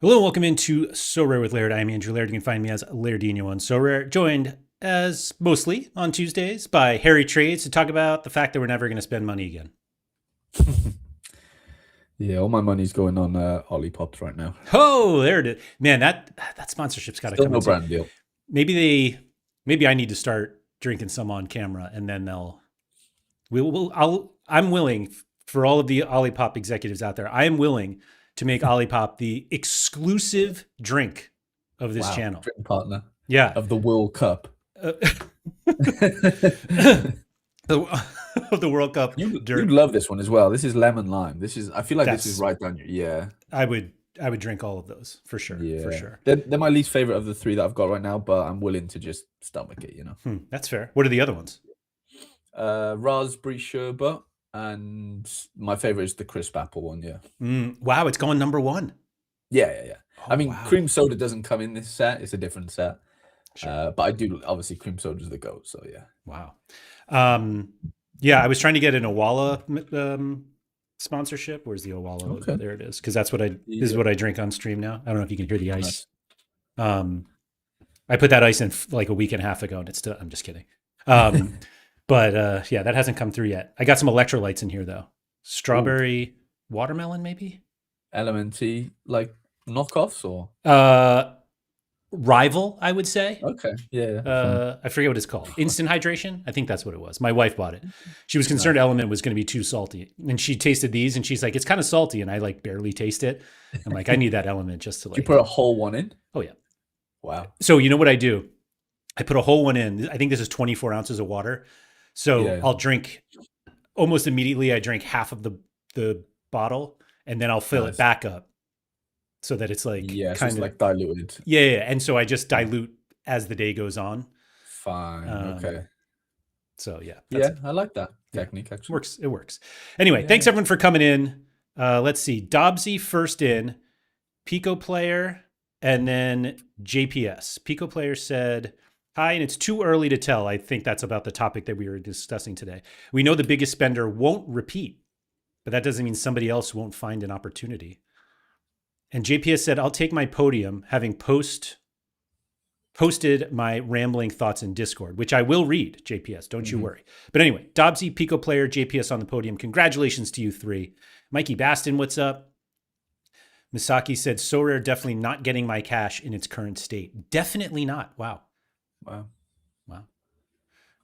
Hello and welcome into Sorare with Laird. I'm Andrew Laird. You can find me as Lairdino on Sorare, joined as mostly on Tuesdays by Harry Trades to talk about the fact that we're never going to spend money again. Yeah, all my money's going on Ollipops right now. Oh, there it is. Man, that sponsorship's got to Still come no in soon. brand deal. Maybe I need to start drinking some on camera, and then I'm willing for all of the Olipop executives out there. I am willing to make Olipop the exclusive drink of this channel. Drink partner Yeah. of the World Cup. Of the World Cup. You'd love this one as well. This is lemon lime. I feel like this is right down your, yeah. I would drink all of those for sure. Yeah. For sure. They're my least favorite of the three that I've got right now, but I'm willing to just stomach it, you know. That's fair. What are the other ones? Raspberry sherbet, and my favorite is the crisp apple one. Yeah. Wow, it's going number one. Yeah. Oh, I mean, cream soda doesn't come in this set; it's a different set. Sure. But I do obviously cream soda's the goat. So yeah. Wow. Yeah, I was trying to get an Owala sponsorship. Where's the Owala logo? Okay. There it is. Because this is what I drink on stream now. I don't know if you can hear the ice. Nice. I put that ice in like a week and a half ago, and it's still. I'm just kidding. But yeah, that hasn't come through yet. I got some electrolytes in here though. Strawberry watermelon, maybe. LMNT like knockoffs or rival, I would say. Okay. Yeah. I forget what it's called. Instant hydration. I think that's what it was. My wife bought it. She was concerned Element was going to be too salty, and she tasted these, and she's like, "It's kind of salty," and I like barely taste it. I'm like, I need that Element just to like. Did you put a whole one in? Oh yeah. Wow. So you know what I do? I put a whole one in. I think this is 24 ounces of water. So I'll drink almost immediately. I drink half of the bottle, and then I'll fill it back up so that it's like kind of like diluted. Yeah. And so I just dilute as the day goes on. Fine. Okay. So yeah. I like that technique. Actually, it works. Anyway, thanks everyone for coming in. Let's see. Dobbsy first in, Pico Player, and then JPS. Pico Player said, "Hi, and it's too early to tell." I think that's about the topic that we were discussing today. We know the biggest spender won't repeat, but that doesn't mean somebody else won't find an opportunity. And JPS said, "I'll take my podium, having posted my rambling thoughts in Discord," which I will read, JPS, don't you worry. But anyway, Dobbsy, Pico Player, JPS on the podium. Congratulations to you three. Mikey Baston, what's up? Misaki said, "Sorare definitely not getting my cash in its current state." Definitely not. Wow.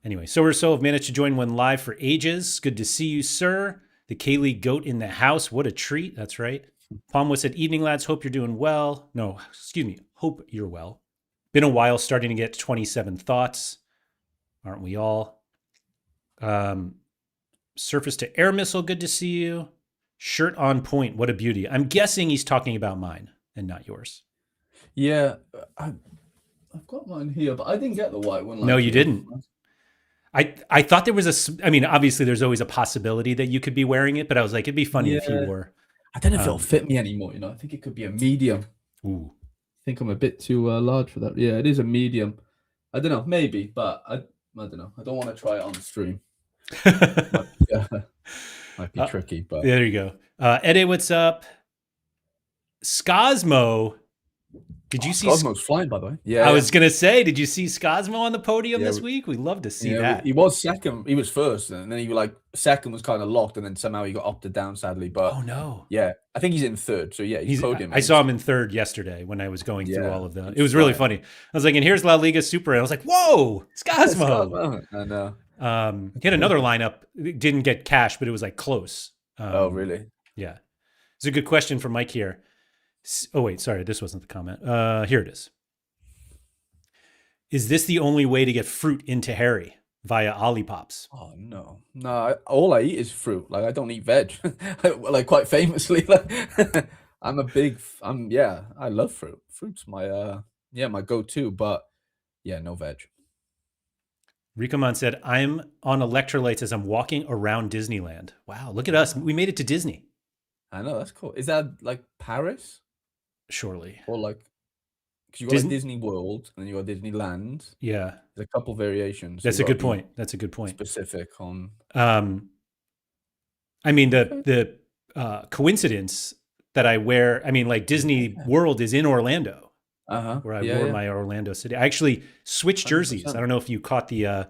Anyway, So have managed to join one live for ages. Good to see you, sir. The K-League GOAT in the house. What a treat. That's right. Palmwood said, "Evening, lads. Hope you're doing well." No, excuse me. Hope you're well. Been a while, starting to get 27 thoughts. Aren't we all? Surface to air missile. Good to see you. Shirt on point. What a beauty. I'm guessing he's talking about mine and not yours. Yeah. I've got mine here, but I didn't get the white one. No, you didn't. I thought there was I mean, obviously there's always a possibility that you could be wearing it, but I was like, it'd be funny if you were. I don't know if it'll fit me anymore, you know. I think it could be a medium. Ooh. I think I'm a bit too large for that. Yeah, it is a medium. I don't know, maybe, but I don't know. I don't want to try it on the stream. Might be tricky, but there you go. Eddie, what's up? Scosmo. Did you see Scosmo's flying, by the way? Yeah. I was gonna say, did you see Scosmo on the podium this week? We love to see that. He was second. He was first, and then he was like second was kind of locked, and then somehow he got opted down, sadly. But oh no. Yeah, I think he's in third. So yeah, he's podium. I saw him in third yesterday when I was going through all of them. It was really funny. I was like, and here's La Liga Super, and I was like, whoa, Scosmo. I know. He had another lineup. Didn't get cash, but it was like close. Oh really? Yeah. It's a good question from Mike here. Oh wait, sorry, this wasn't the comment. Here it is. Is this the only way to get fruit into Harry via Ollipops? Oh no. All I eat is fruit. Like I don't eat veg. Like quite famously, like I love fruit. Fruit's my my go-to, but yeah, no veg. Ricomon said, "I'm on electrolytes as I'm walking around Disneyland." Wow, look at us. We made it to Disney. I know, that's cool. Is that like Paris? Surely. Or like, because you got like Disney World and you got Disneyland. Yeah. There's a couple variations. That's a good point. Specific on. I mean, the coincidence that I wear. I mean, like Disney World is in Orlando, where I Yeah, wore yeah. my Orlando City. I actually switched jerseys. I 100%. don't know if you caught the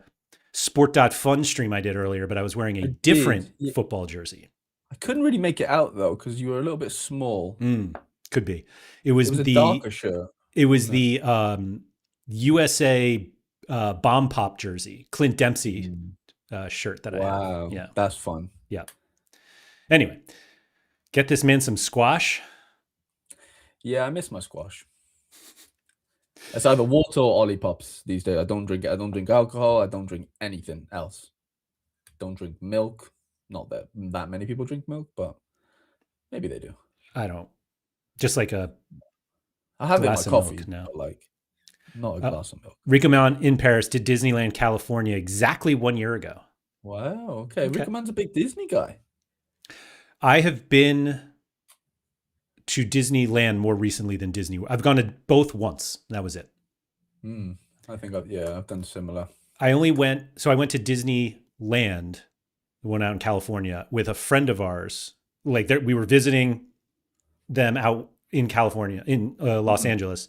Sport.fun stream I did earlier, but I was wearing a I different did. Yeah. football jersey. I couldn't really make it out though because you were a little bit small. Could be. It was a darker shirt, It was wasn't it? the USA bomb pop jersey, Clint Dempsey Mm. shirt that I have. Wow, Yeah. that's fun. Yeah. Anyway, get this man some squash. Yeah, I miss my squash. It's either water or Olipop these days. I don't drink alcohol. I don't drink anything else. Don't drink milk. Not that many people drink milk, but maybe they do. I don't. Just like a I have it in my glass of milk coffee, now. but like not a glass of milk. Rico Mount in Paris to Disneyland, California exactly 1 year ago. Wow. Okay. Rico Man's a big Disney guy. I have been to Disneyland more recently than Disney. I've gone to both once. That was it. I think I've done similar. I went to Disneyland, the one out in California, with a friend of ours. Like we were visiting them out in California, in Los Angeles,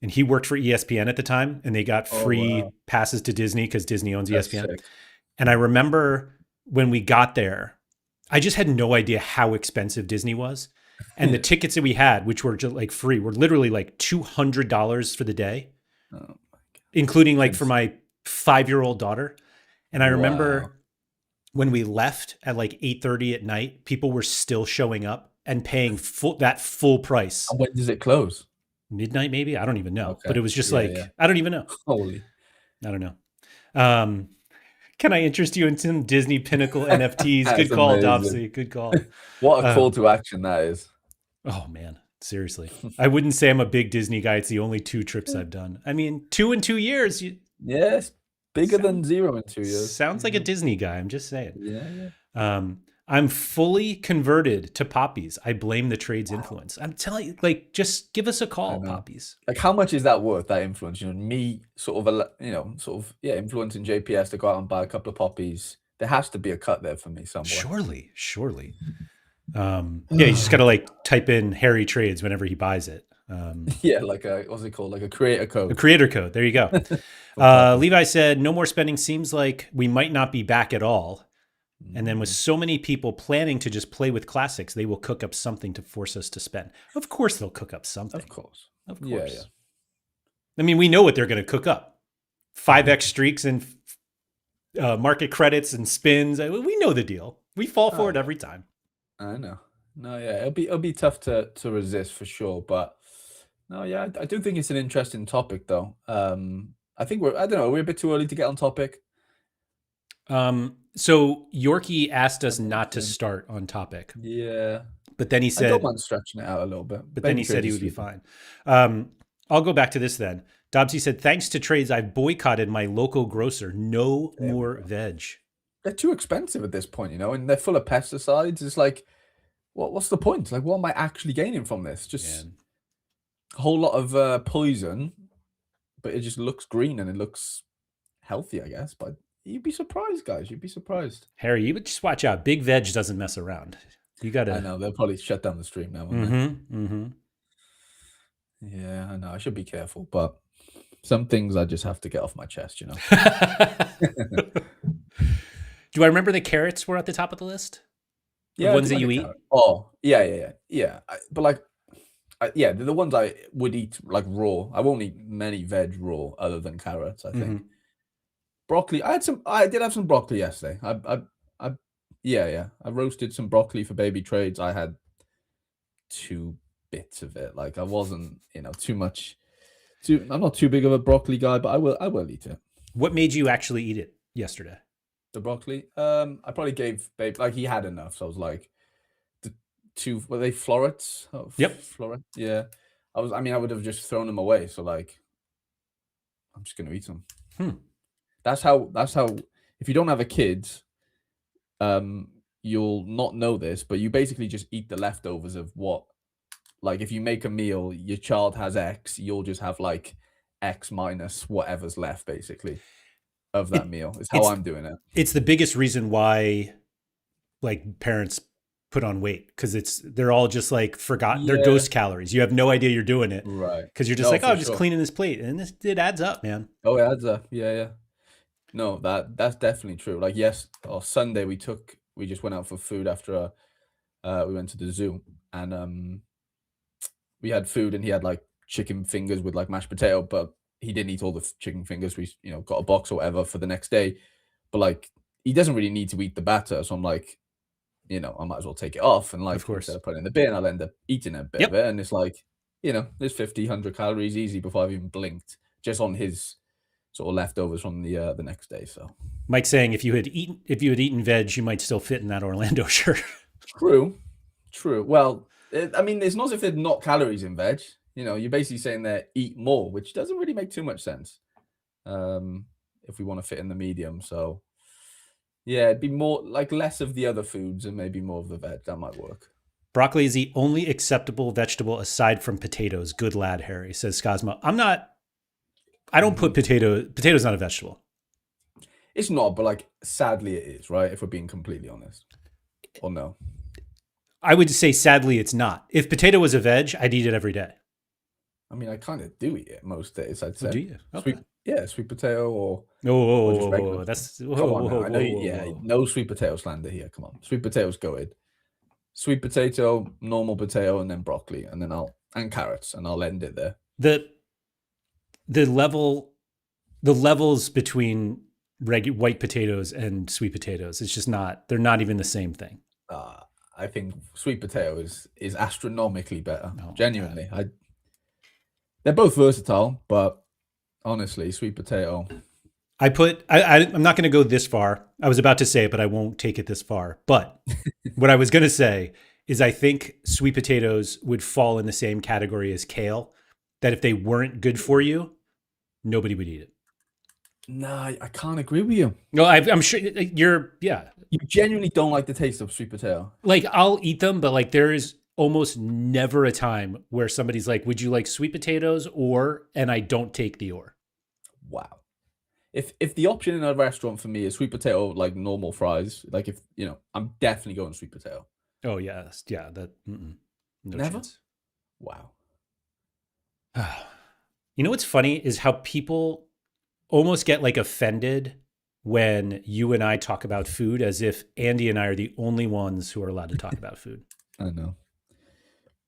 and he worked for ESPN at the time, and they got free passes to Disney because Disney owns That's ESPN. sick. And I remember when we got there, I just had no idea how expensive Disney was. And the tickets that we had, which were just like free, were literally like $200 for the day, including like for my 5-year-old daughter. And I remember when we left at like 8:30 at night, people were still showing up and paying that full price. And when does it close? Midnight, maybe? I don't even know. Okay. But it was just I don't even know. Holy. I don't know. Can I interest you in some Disney Pinnacle NFTs? Good call, Dobsy. Good call. What a call to action that is. Oh, man. Seriously. I wouldn't say I'm a big Disney guy. It's the only 2 trips I've done. I mean, 2 in 2 years. Yes. Bigger than 0 in 2 years. Sounds like a Disney guy. I'm just saying. Yeah. I'm fully converted to Poppies. I blame the trade's influence. I'm telling you, like, just give us a call, Poppies. Like, how much is that worth, that influence? You know, me sort of, influencing JPS to go out and buy a couple of Poppies. There has to be a cut there for me somewhere. Surely. You just got to like type in Harry Trades whenever he buys it. Like what's it called? Like a creator code. A creator code. There you go. Levi said, no more spending. Seems like we might not be back at all. And then with so many people planning to just play with classics, they will cook up something to force us to spend. Of course they'll cook up something. Of course. Yeah. I mean, we know what they're going to cook up. 5x streaks and market credits and spins. We know the deal. We fall for it every time. I know. No, yeah, it'll be tough to resist for sure. But no, yeah, I do think it's an interesting topic though. I think we're a bit too early to get on topic. So Yorkie asked us not to start on topic. Yeah. But then he said, I don't mind stretching it out a little bit. But then he said he would be fine. I'll go back to this then. Dobbsy said, thanks to trades, I've boycotted my local grocer. No more veg. They're too expensive at this point, and they're full of pesticides. It's like, what's the point? Like, what am I actually gaining from this? Just a whole lot of poison, but it just looks green and it looks healthy, I guess. But you'd be surprised, guys. You'd be surprised. Harry, you would just watch out. Big Veg doesn't mess around. You got to. I know. They'll probably shut down the stream now. Yeah, I know. I should be careful, but some things I just have to get off my chest, Do I remember the carrots were at the top of the list? Yeah, the ones that you eat. Oh, yeah. But the ones I would eat like raw. I won't eat many veg raw other than carrots. I think broccoli. I did have some broccoli yesterday. I roasted some broccoli for baby trades. I had 2 bits of it. Like I wasn't, too much. I'm not too big of a broccoli guy, but I will eat it. What made you actually eat it yesterday? The broccoli. I probably gave babe, like he had enough, so I was like, the 2 were they florets? Oh, yep, floret. Yeah, I would have just thrown them away. So like, I'm just gonna eat them. That's how. If you don't have a kid, you'll not know this, but you basically just eat the leftovers of what. Like if you make a meal, your child has X, you'll just have like X minus whatever's left, basically. Of that meal. It's how I'm doing it. It's the biggest reason why like parents put on weight because they're all just like they're Yeah, ghost calories. You have no idea you're doing it right. because you're just No, like, oh, for I'm just sure. cleaning this plate, and it adds up, man. Oh, it adds up. Yeah, yeah. No, that's definitely true. Like yes, or Sunday we just went out for food after we went to the zoo and we had food and he had like chicken fingers with like mashed potato, but he didn't eat all the chicken fingers. We got a box or whatever for the next day, but like he doesn't really need to eat the batter, so I'm like, I might as well take it off and Of like instead course. of putting it in the bin, I'll end up eating a bit of Yep. it, and it's like there's 50, 100 calories easy before I've even blinked just on his sort of leftovers from the next day. So Mike saying if you had eaten veg, you might still fit in that Orlando shirt. true, true. Well, I mean, it's not as if there's not calories in veg. You're basically saying that eat more, which doesn't really make too much sense. If we want to fit in the medium, so yeah, it'd be more like less of the other foods and maybe more of the veg. That might work. Broccoli is the only acceptable vegetable aside from potatoes. Good lad, Harry, says Cosmo. I don't put potatoes not a vegetable. It's not, but like sadly it is, right? If we're being completely honest. Or no. I would say sadly it's not. If potato was a veg, I'd eat it every day. I mean, I kind of do eat it most days, I'd say. Oh, do you? Okay. Sweet potato or just regular. Come on now. I know no sweet potato slander here. Come on. Sweet potatoes go in. Sweet potato, normal potato, and then broccoli, and then and carrots, and I'll end it there. The levels between white potatoes and sweet potatoes, it's just not. They're not even the same thing. I think sweet potato is astronomically better. Oh, genuinely, they're both versatile, but honestly, sweet potato. I'm not going to go this far. I was about to say it, but I won't take it this far. But what I was going to say is I think sweet potatoes would fall in the same category as kale, that if they weren't good for you, nobody would eat it. Nah, I can't agree with you. No, I'm sure yeah. You genuinely don't like the taste of sweet potato. Like I'll eat them, but like there is almost never a time where somebody's like, would you like sweet potatoes and I don't take the or. Wow. If the option in a restaurant for me is sweet potato, like normal fries, like if I'm definitely going sweet potato. Oh yes, yeah. That no never. Chance. Wow. You know what's funny is how people almost get like offended when you and I talk about food, as if Andy and I are the only ones who are allowed to talk about food. I know.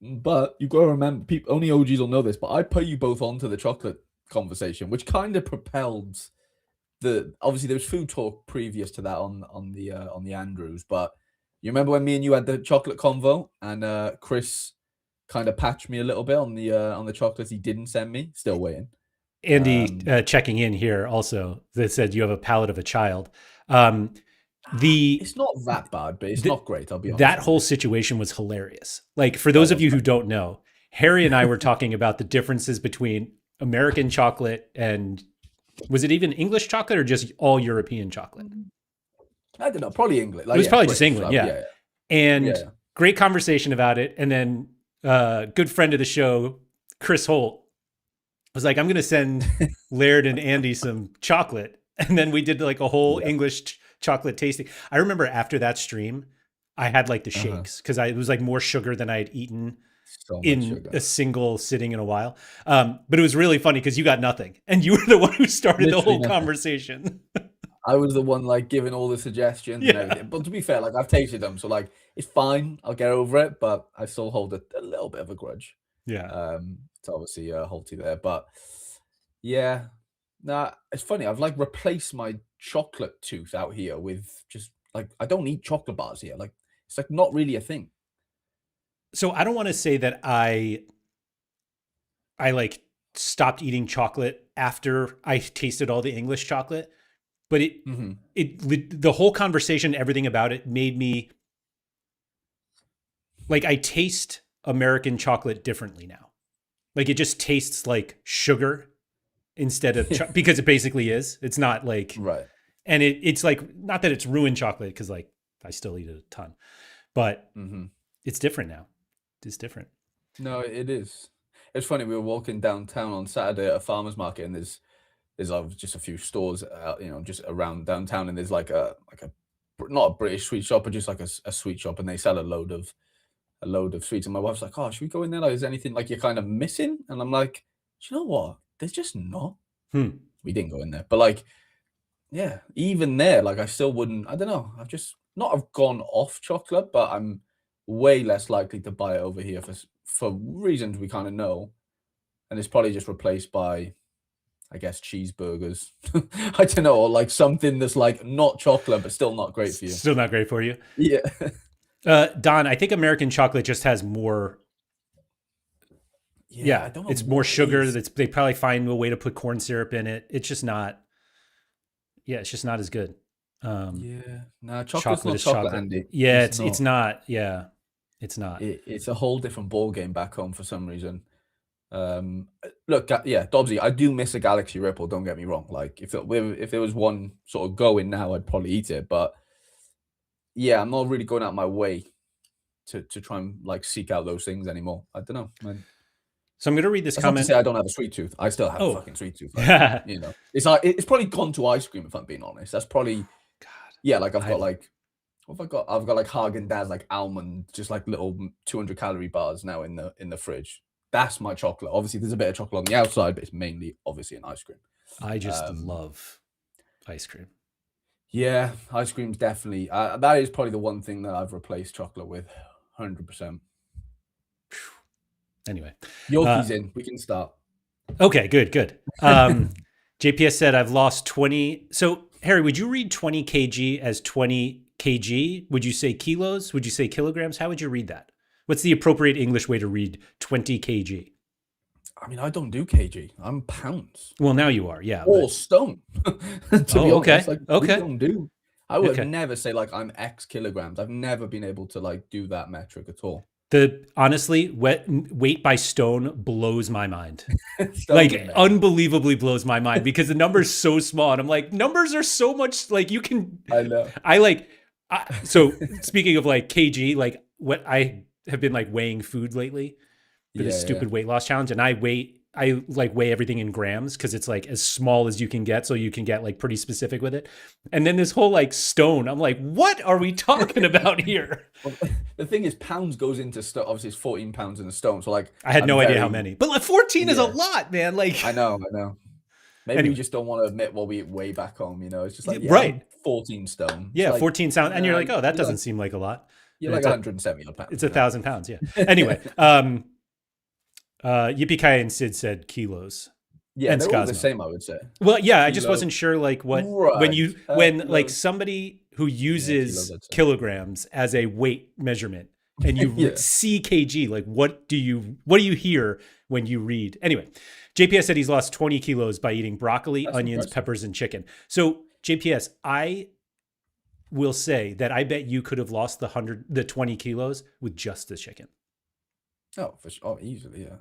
But you got to remember, only OGs will know this, but I put you both onto the chocolate conversation, which kind of propelled obviously there was food talk previous to that on the Andrews, but you remember when me and you had the chocolate convo and Chris kind of patched me a little bit on the chocolates he didn't send me. Still waiting. Andy checking in here also that said you have a palate of a child. It's not that bad, but it's not great. I'll be honest. That whole situation was hilarious. Like for those of you who don't know, Harry and I were talking about the differences between American chocolate and was it even English chocolate or just all European chocolate? I don't know. Probably English. Like, it was probably British, just England, yeah. And great conversation about it. And then good friend of the show, Chris Holt, was like, I'm going to send Laird and Andy some chocolate. And then we did like a whole English chocolate tasting. I remember after that stream, I had like the shakes because it was like more sugar than I had eaten a single sitting in a while. But it was really funny because you got nothing and you were the one who started the whole conversation. I was the one like giving all the suggestions and everything. But to be fair, like I've tasted them, so like it's fine. I'll get over it, but I still hold a little bit of a grudge. Yeah. It's obviously Holty there, but yeah. Nah, it's funny. I've like replaced my chocolate tooth out here with just like I don't eat chocolate bars here. Like it's like not really a thing. So I don't want to say that I like stopped eating chocolate after I tasted all the English chocolate, but the whole conversation, everything about it made me like I taste American chocolate differently now. Like it just tastes like sugar instead of because it basically is. It's not like right. And it's like not that it's ruined chocolate because like I still eat it a ton, but it's different now. It's different. No, it is. It's funny. We were walking downtown on Saturday at a farmer's market, and there's just a few stores, just around downtown, and there's like a not a British sweet shop, but just like a sweet shop, and they sell a load of sweets. And my wife's like, "Oh, should we go in there? Like, is there anything like you're kind of missing?" And I'm like, "Do you know what? There's just not." Hmm. We didn't go in there, but like, yeah, even there, like I still wouldn't. I don't know. I've just not have gone off chocolate, but I'm way less likely to buy it over here for reasons we kind of know, and it's probably just replaced by, I guess, cheeseburgers. I don't know, or like something that's like not chocolate but still not great for you. Still not great for you. Yeah. Don, I think American chocolate just has more. Yeah, I Yeah, don't know it's more what it sugar. is. They probably find a way to put corn syrup in it. It's just not. Yeah, it's just not as good. Yeah. No, chocolate's Chocolate not is chocolate, chocolate. Andy. Yeah, It's it's not. not. Yeah, it's not. It's a whole different ball game back home for some reason. Look, yeah, Dobbsy, I do miss a Galaxy Ripple. Don't get me wrong. Like, if there was one sort of going now, I'd probably eat it. But yeah, I'm not really going out my way to try and like seek out those things anymore. I don't know, man. So I'm going to read this That's not to comment. say I don't have a sweet tooth. I still have a Oh, fucking sweet tooth. Like, you know, it's like it's probably gone to ice cream if I'm being honest. That's probably God. yeah. Like I've got like what have I got? I've got like Haagen-Dazs, like almond, just like little 200 calorie bars now in the fridge. That's my chocolate. Obviously, there's a bit of chocolate on the outside, but it's mainly obviously an ice cream. I just love ice cream. Yeah, ice cream's definitely that is probably the one thing that I've replaced chocolate with, 100%. Anyway, Yoki's in. We can start. Okay, good. JPS said I've lost 20. So Harry, would you read 20 kg as 20 kg? Would you say kilos? Would you say kilograms? How would you read that? What's the appropriate English way to read 20 kg? I mean, I don't do kg. I'm pounds. Well, now you are, yeah. Or stone. To be okay, honest, like we okay. don't do. I would Okay. never say like I'm X kilograms. I've never been able to like do that metric at all. Honestly, weight by stone blows my mind. Stone Like in there. unbelievably blows my mind because the number's so small, and I'm like, numbers are so much like you can. I know. So speaking of like kg, like what I have been like weighing food lately for this stupid weight loss challenge, and I weigh everything in grams because it's like as small as you can get, so you can get like pretty specific with it. And then this whole like stone, I'm like, what are we talking about here? Well, the thing is, pounds goes into stone. Obviously, it's 14 pounds in a stone. So like, I had no idea how many, but like 14 is a lot, man. Like I know. Maybe Anyway. we just don't want to admit what we weigh back home. You know, it's just like Right. I'm 14 stone. Yeah, like, 14 sound, and you're like, oh, that doesn't seem like a lot. You're like 170 pounds. It's 1,000 pounds. Yeah. Anyway, Yippee Kai and Sid said kilos. Yeah, and they're all the Skazma. same, I would say. Well, yeah, I just wasn't sure like what when kilos. like somebody who uses kilos, I'd say. kilograms as a weight measurement and you Yeah. see kg, like what do you hear when you read? Anyway, JPS said he's lost 20 kilos by eating broccoli, That's onions, impressive. peppers, and chicken. So JPS, I will say that I bet you could have lost the 20 kilos with just the chicken. Oh, for sure. Oh, easily, yeah.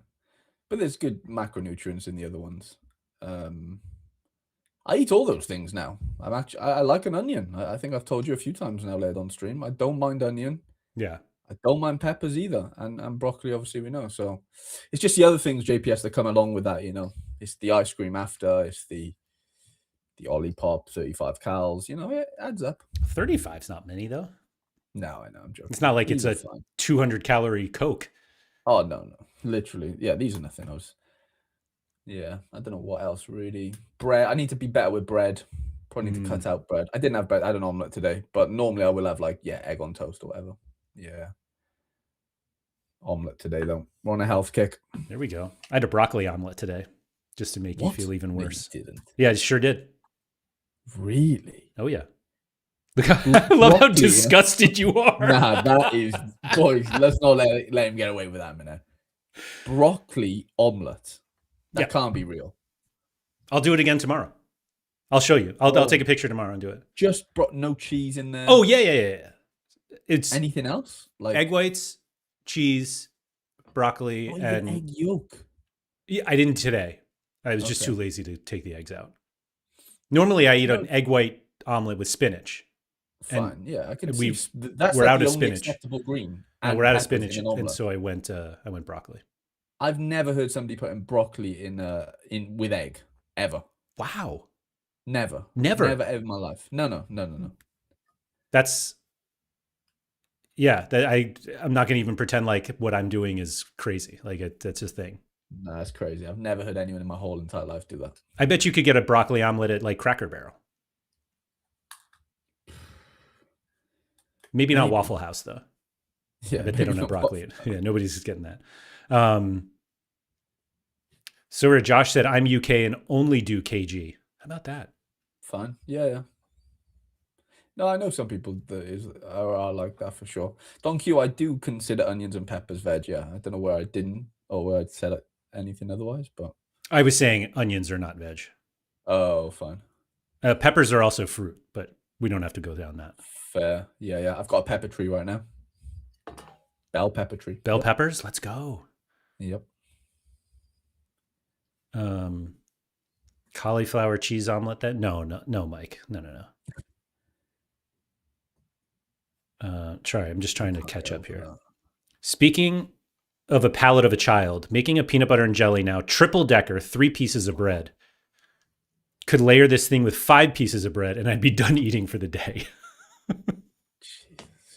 But there's good macronutrients in the other ones. I eat all those things now. I like an onion. I think I've told you a few times now, Laird, on stream. I don't mind onion. Yeah. I don't mind peppers either. And broccoli, obviously, we know. So it's just the other things, JPS, that come along with that, you know. It's the ice cream after, it's the Ollie Pop, 35 calories. You know, it adds up. 35 is not many though. No, I know, I'm joking. It's not like These it's are a fine. 200 calorie Coke. Oh, no. Literally. Yeah, these are nothing. Yeah, I don't know what else really. Bread. I need to be better with bread. Probably need to cut out bread. I didn't have bread. I had an omelet today, but normally I will have like, egg on toast or whatever. Yeah. Omelet today, though. We're on a health kick. There we go. I had a broccoli omelet today just to make you feel even No, worse. you didn't. Yeah, I sure did. Really? Oh, yeah. I love how disgusted you are. Nah, that is, boys, let's not let him get away with that, man. Broccoli omelet. That can't be real. I'll do it again tomorrow. I'll show you. I'll take a picture tomorrow and do it. Just no cheese in there. Oh, yeah. It's anything else? Like egg whites, cheese, broccoli, and egg yolk. Yeah, I didn't today. I was just too lazy to take the eggs out. Normally, I eat an egg white omelet with spinach. Fine, yeah, I can see. We're like out the of only spinach. acceptable green. And we're out of spinach, and so I went broccoli. I've never heard somebody putting broccoli in with egg ever. Wow. Never ever in my life. No. That's yeah. I'm not going to even pretend like what I'm doing is crazy. Like that's a thing. No, that's crazy. I've never heard anyone in my whole entire life do that. I bet you could get a broccoli omelet at like Cracker Barrel. Maybe not Maybe. Waffle House though. Yeah, I bet they maybe don't have not broccoli. Waffle Yeah, nobody's getting that. So where Josh said, I'm UK and only do KG. How about that? Fine. Yeah, yeah. No, I know some people that are like that for sure. Don Q, I do consider onions and peppers veg. Yeah, I don't know where I didn't or where I'd said anything otherwise, but I was saying onions are not veg. oh, fine, Peppers are also fruit, but we don't have to go down that. fair. Yeah, yeah. I've got a pepper tree right now. Bell pepper tree. Bell Yep. peppers, let's go. Yep. Cauliflower cheese omelet. That no, Mike, no. Sorry, I'm just trying to catch up here. Speaking of a palate of a child, making a peanut butter and jelly now, triple decker, 3 pieces of bread. Could layer this thing with 5 pieces of bread and I'd be done eating for the day.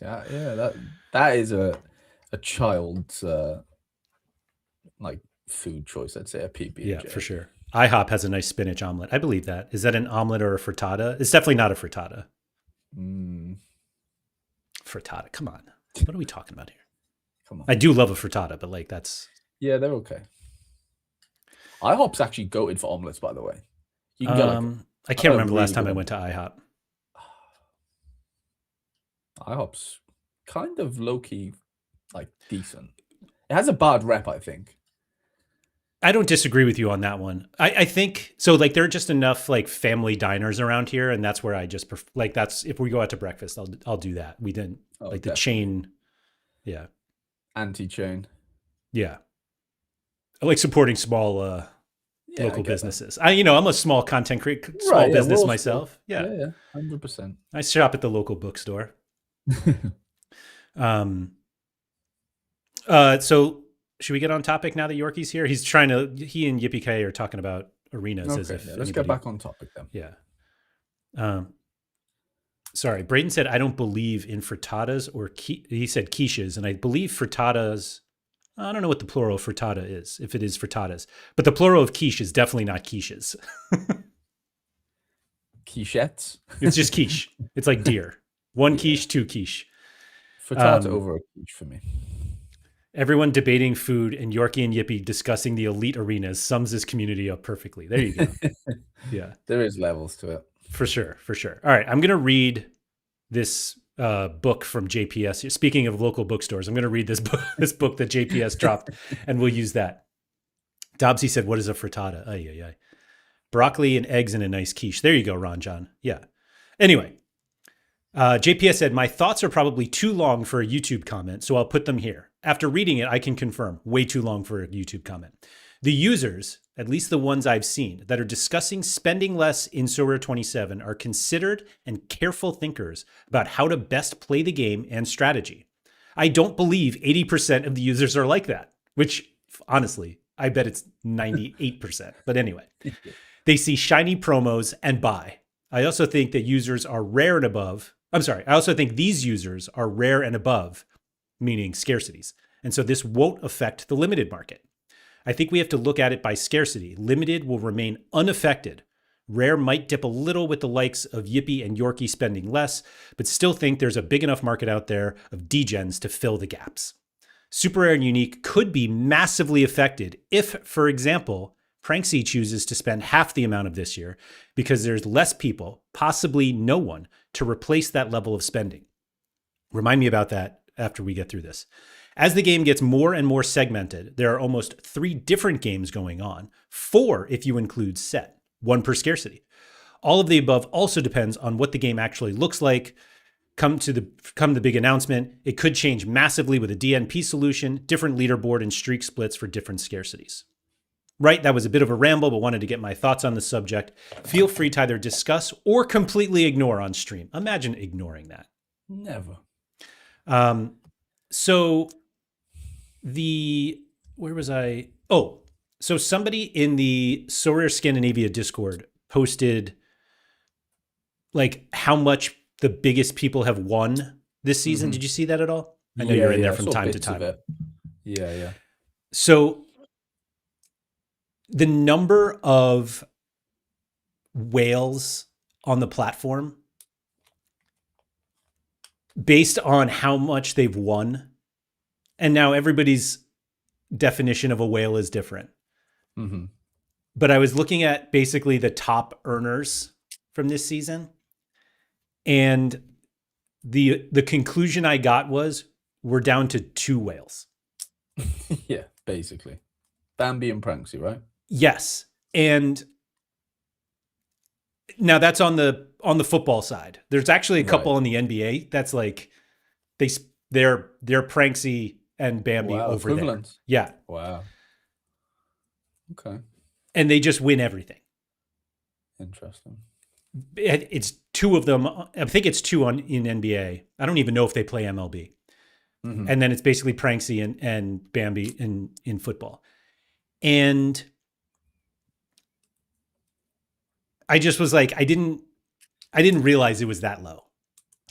Yeah, that is a child's like food choice. I'd say a PB. Yeah, for sure. IHOP has a nice spinach omelet. I believe that. Is that an omelet or a frittata? It's definitely not a frittata. Frittata, come on. What are we talking about here? Come on. I do love a frittata, but like that's... Yeah, they're okay. IHOP's actually goated for omelets, by the way. You can get like I can't remember the last time I went to IHOP. IHOP's kind of low-key, like, decent. It has a bad rep, I think. I don't disagree with you on that one. I think so. Like there are just enough like family diners around here, and that's where I just like that's if we go out to breakfast, I'll do that. We didn't like the chain, yeah, anti-chain, yeah. I like supporting small local businesses. I'm a small content creator, small business myself. Yeah, 100%. I shop at the local bookstore. So. Should we get on topic now that Yorkie's here? He and Yippee K are talking about arenas as if let's get back on topic then. Yeah. Sorry, Braden said, I don't believe in frittatas he said quiches, and I believe frittatas, I don't know what the plural of frittata is, if it is frittatas, but the plural of quiche is definitely not quiches. Quichettes? It's just quiche. It's like deer. 1 quiche, 2 quiche. Frittata over a quiche for me. Everyone debating food and Yorkie and Yippee discussing the elite arenas sums this community up perfectly. There you go. Yeah. There is levels to it. For sure. All right. I'm going to read this book from JPS. Speaking of local bookstores, I'm going to read this book that JPS dropped, and we'll use that. Dobbsy said, what is a frittata? Ay. Broccoli and eggs in a nice quiche. There you go, Ron John. Yeah. Anyway, JPS said, my thoughts are probably too long for a YouTube comment, so I'll put them here. After reading it, I can confirm, way too long for a YouTube comment. The users, at least the ones I've seen, that are discussing spending less in Sorare 27 are considered and careful thinkers about how to best play the game and strategy. I don't believe 80% of the users are like that, which honestly, I bet it's 98%. But anyway, they see shiny promos and buy. I also think that users are rare and above. I also think these users are rare and above, meaning scarcities. And so this won't affect the limited market. I think we have to look at it by scarcity. Limited will remain unaffected. Rare might dip a little with the likes of Yippee and Yorkie spending less, but still think there's a big enough market out there of degens to fill the gaps. Super rare and unique could be massively affected if, for example, Pranksy chooses to spend half the amount of this year because there's less people, possibly no one, to replace that level of spending. Remind me about that after we get through this. As the game gets more and more segmented, there are almost 3 different games going on, 4 if you include set, 1 per scarcity. All of the above also depends on what the game actually looks like. Come the big announcement, it could change massively with a DNP solution, different leaderboard and streak splits for different scarcities. Right, that was a bit of a ramble, but wanted to get my thoughts on the subject. Feel free to either discuss or completely ignore on stream. Imagine ignoring that. Never. So where was I? Oh, so somebody in the Sorare Scandinavia Discord posted like how much the biggest people have won this season. Did you see that at all? I know you're in there I from saw time to bits of time. it. Yeah. So the number of whales on the platform based on how much they've won, and now everybody's definition of a whale is different. Mm-hmm. But I was looking at basically the top earners from this season, and the conclusion I got was we're down to 2 whales. Yeah, basically. Bambi and Pranksy, right? Yes. And now that's on the football side. There's actually a couple Right. in the NBA that's like they're Pranksy and Bambi Wow, over there. equivalent. Yeah. Wow. Okay. And they just win everything. Interesting. It's 2 of them. I think it's 2 in NBA. I don't even know if they play MLB. Mm-hmm. And then it's basically Pranksy and Bambi in football. And I just was like, I didn't realize it was that low.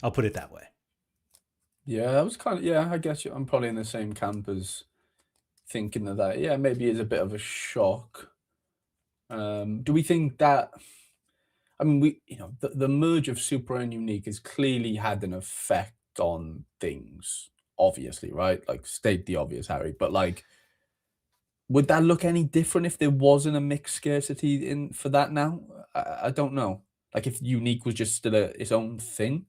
I'll put it that way. Yeah, that was kind of, yeah, I guess I'm probably in the same camp as thinking of that. Yeah, maybe it's a bit of a shock. Do we think that, I mean, the merge of Super and Unique has clearly had an effect on things, obviously, right? Like, state the obvious, Harry, but like, would that look any different if there wasn't a mixed scarcity in for that now? I don't know. Like, if Unique was just still its own thing?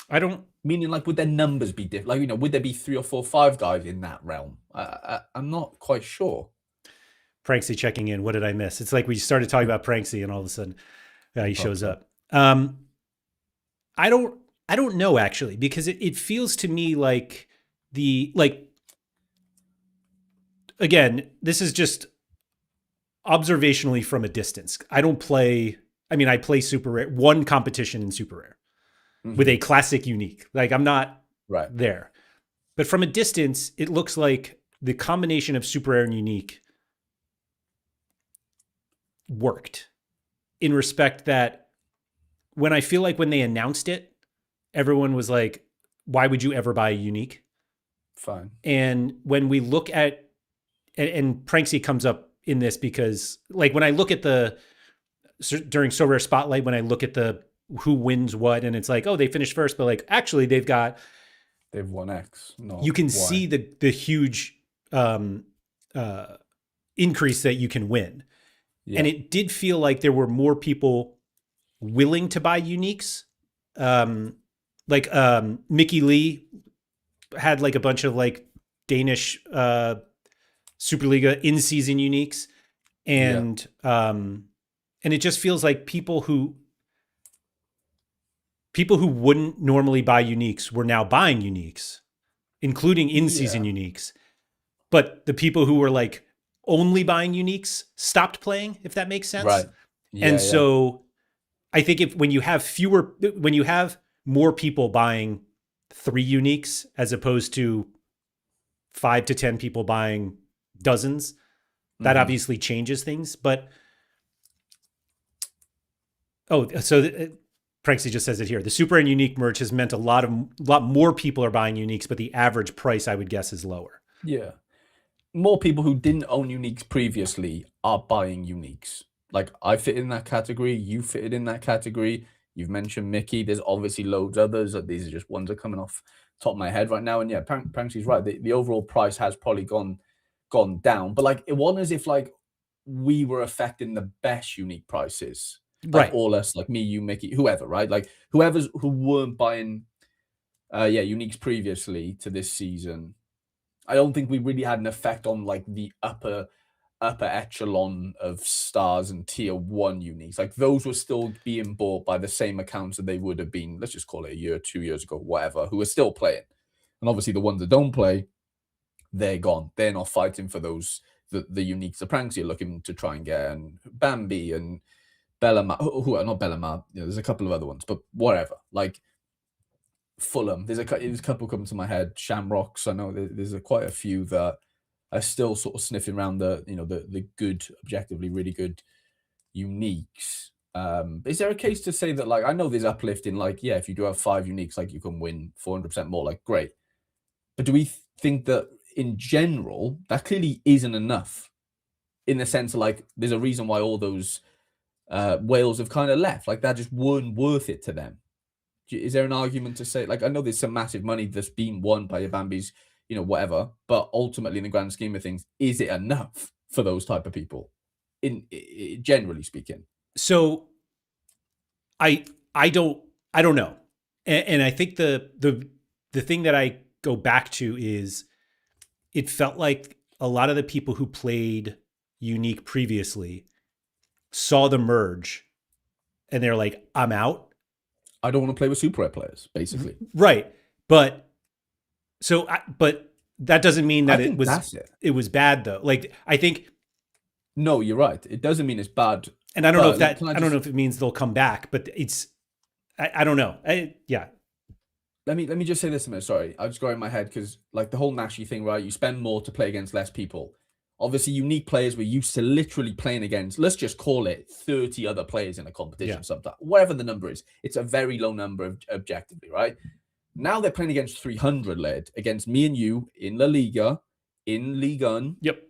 I don't. Meaning, like, would their numbers be different? Like, would there be 3 or 4, 5 guys in that realm? I'm not quite sure. Pranksy checking in. What did I miss? It's like we started talking about Pranksy, and all of a sudden, he shows up. I don't know actually, because it feels to me like again, this is just observationally from a distance. I don't play. I mean, I play super rare, one competition in super rare with a classic unique. Like, I'm not Right. there, but from a distance, it looks like the combination of super rare and unique worked, in respect that when I feel like when they announced it, everyone was like, why would you ever buy a unique? Fine. And when we look at, and Pranksy comes up in this because, like, when I look at during So Rare Spotlight, when I look at the who wins what, and it's like, oh, they finished first, but like, actually they've won X. No, you can Y. see the huge increase that you can win. Yeah. And it did feel like there were more people willing to buy uniques. Mickey Lee had like a bunch of like Danish Superliga in-season uniques, and it just feels like people who wouldn't normally buy uniques were now buying uniques, including in-season uniques. But the people who were like only buying uniques stopped playing, if that makes sense. Right. And so I think when you have more people buying 3 uniques as opposed to 5 to 10 people buying dozens, that obviously changes things. But Pranksy just says it here. The super and unique merge has meant a lot more people are buying uniques, but the average price, I would guess, is lower. Yeah. More people who didn't own uniques previously are buying uniques. Like, I fit in that category. You fitted in that category. You've mentioned Mickey. There's obviously loads others. These are just ones that are coming off the top of my head right now. And yeah, Pranksy's right. The overall price has probably gone down. But like, it wasn't as if like we were affecting the best unique prices. Like, right. all us, like me, you, Mickey, whoever, right? Like, who weren't buying uniques previously to this season, I don't think we really had an effect on like the upper echelon of stars and tier 1 uniques. Like, those were still being bought by the same accounts that they would have been, let's just call it a year, 2 years ago, whatever, who are still playing. And obviously the ones that don't play, they're gone. They're not fighting for those, the uniques. The Pranks you're looking to try and get, and Bambi and Bellamar, who are not Bellamar, there's a couple of other ones, but whatever. Like, Fulham, there's a couple coming to my head. Shamrocks, I know there's quite a few that are still sort of sniffing around the good, objectively really good uniques. Is there a case to say that, like, I know there's uplift in, like, yeah, if you do have 5 uniques, like, you can win 400% more, like, great. But do we think that in general, that clearly isn't enough, in the sense of, like, there's a reason why all those whales have kind of left, like, that just weren't worth it to them? Is there an argument to say, like, I know there's some massive money that's been won by your Bambis, whatever, but ultimately, in the grand scheme of things, is it enough for those type of people, generally speaking? So I don't know, and I think the thing that I go back to is it felt like a lot of the people who played Unique previously saw the merge and they're like, I'm out. I don't want to play with super rare players, basically. Right. But that doesn't mean that it was bad though. Like, I think. No, you're right. It doesn't mean it's bad. And I don't know if that, I don't know if it means they'll come back, but I don't know. Yeah. Let me just say this a minute. Sorry. I was going in my head because, like, the whole Nashi thing, right? You spend more to play against less people. Obviously, unique players were used to literally playing against, let's just call it 30 other players in a competition, sometimes, whatever the number is. It's a very low number objectively, right? Now they're playing against 300 Laird, against me and you in La Liga, in Ligue 1. Yep.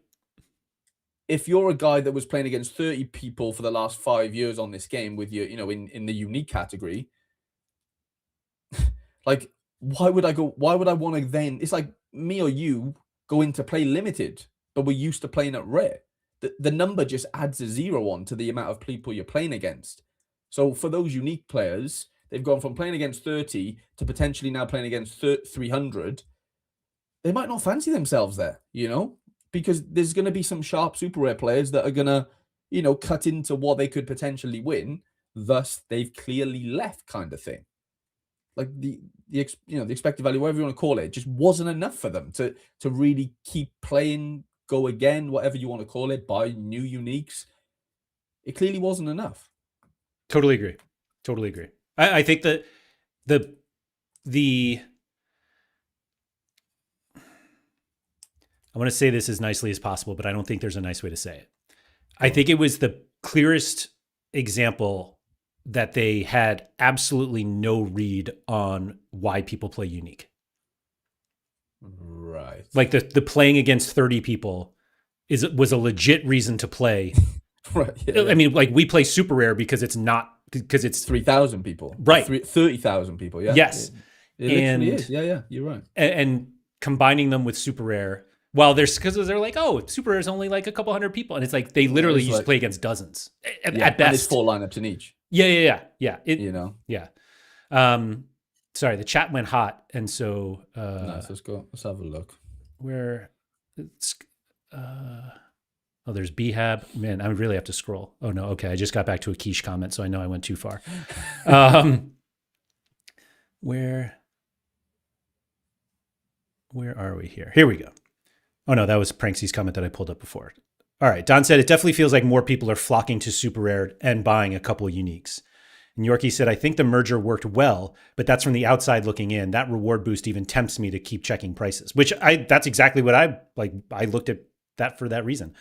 If you're a guy that was playing against 30 people for the last 5 years on this game with you, in the unique category, like, why would I want to then? It's like me or you go in to play limited, but we're used to playing at rare. The number just adds a 0 on to the amount of people you're playing against. So for those unique players, they've gone from playing against 30 to potentially now playing against 300. They might not fancy themselves there, because there's going to be some sharp super rare players that are going to, cut into what they could potentially win. Thus, they've clearly left, kind of thing. Like the expected value, whatever you want to call it, just wasn't enough for them to really keep playing, go again, whatever you want to call it, buy new uniques. It clearly wasn't enough. Totally agree. I think that I want to say this as nicely as possible, but I don't think there's a nice way to say it. I think it was the clearest example that they had absolutely no read on why people play unique. Right. Like the playing against 30 people was a legit reason to play. Right. Yeah. I mean, like, we play super rare because it's 3,000 people. Right. 30,000 people. Yeah. Yes. It literally is. Yeah. You're right. And combining them with super rare. Well, because they're like, oh, super rare is only like a couple hundred people. And it's like, they literally used to play against dozens at best. And it's 4 lineups in each. Yeah. Yeah. Sorry, the chat went hot. And so, nice. Let's have a look. Where it's, there's Behab. Man, I really have to scroll. Oh no. Okay. I just got back to a quiche comment, so I know I went too far. Where are we here? Here we go. Oh no, that was Pranksy's comment that I pulled up before. All right. Don said, it definitely feels like more people are flocking to super rare and buying a couple of uniques. And Yorkie said, I think the merger worked well, but that's from the outside looking in. That reward boost even tempts me to keep checking prices, which that's exactly what I like. I looked at that for that reason.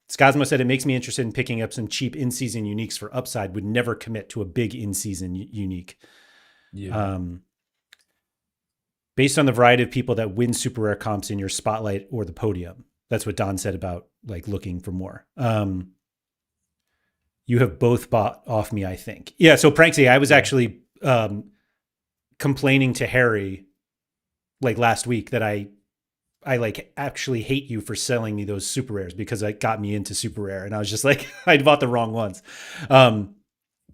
Skazmo said, it makes me interested in picking up some cheap in-season uniques for upside, would never commit to a big in-season unique. Yeah. Based on the variety of people that win super rare comps in your spotlight or the podium. That's what Don said about like looking for more. You have both bought off me, I think. Yeah. So Pranksy, I was actually complaining to Harry like last week that I like actually hate you for selling me those super rares because it got me into super rare. And I was just like, I bought the wrong ones.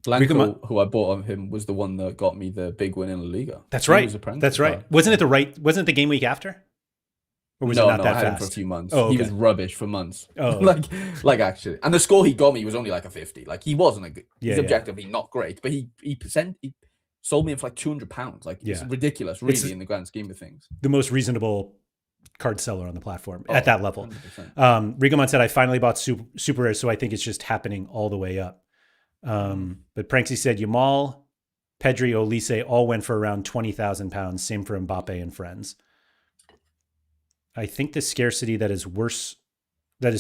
Blanco, who I bought of him, was the one that got me the big win in La Liga. That's right. That's right. Wasn't it the game week after? Or was it not that I had fast? him for a few months. Oh, okay. He was rubbish for months. Oh. like actually. And the score he got me was only like a 50. Like, he wasn't a good, he's objectively not great, but he sold me for like £200. Like, it's ridiculous, really, in the grand scheme of things. The most reasonable card seller on the platform at that level. Rigomon said, I finally bought super rare, so I think it's just happening all the way up. But Pranksy said Yamal, Pedri, Olise all went for around £20,000. Same for Mbappe and friends. I think the scarcity that is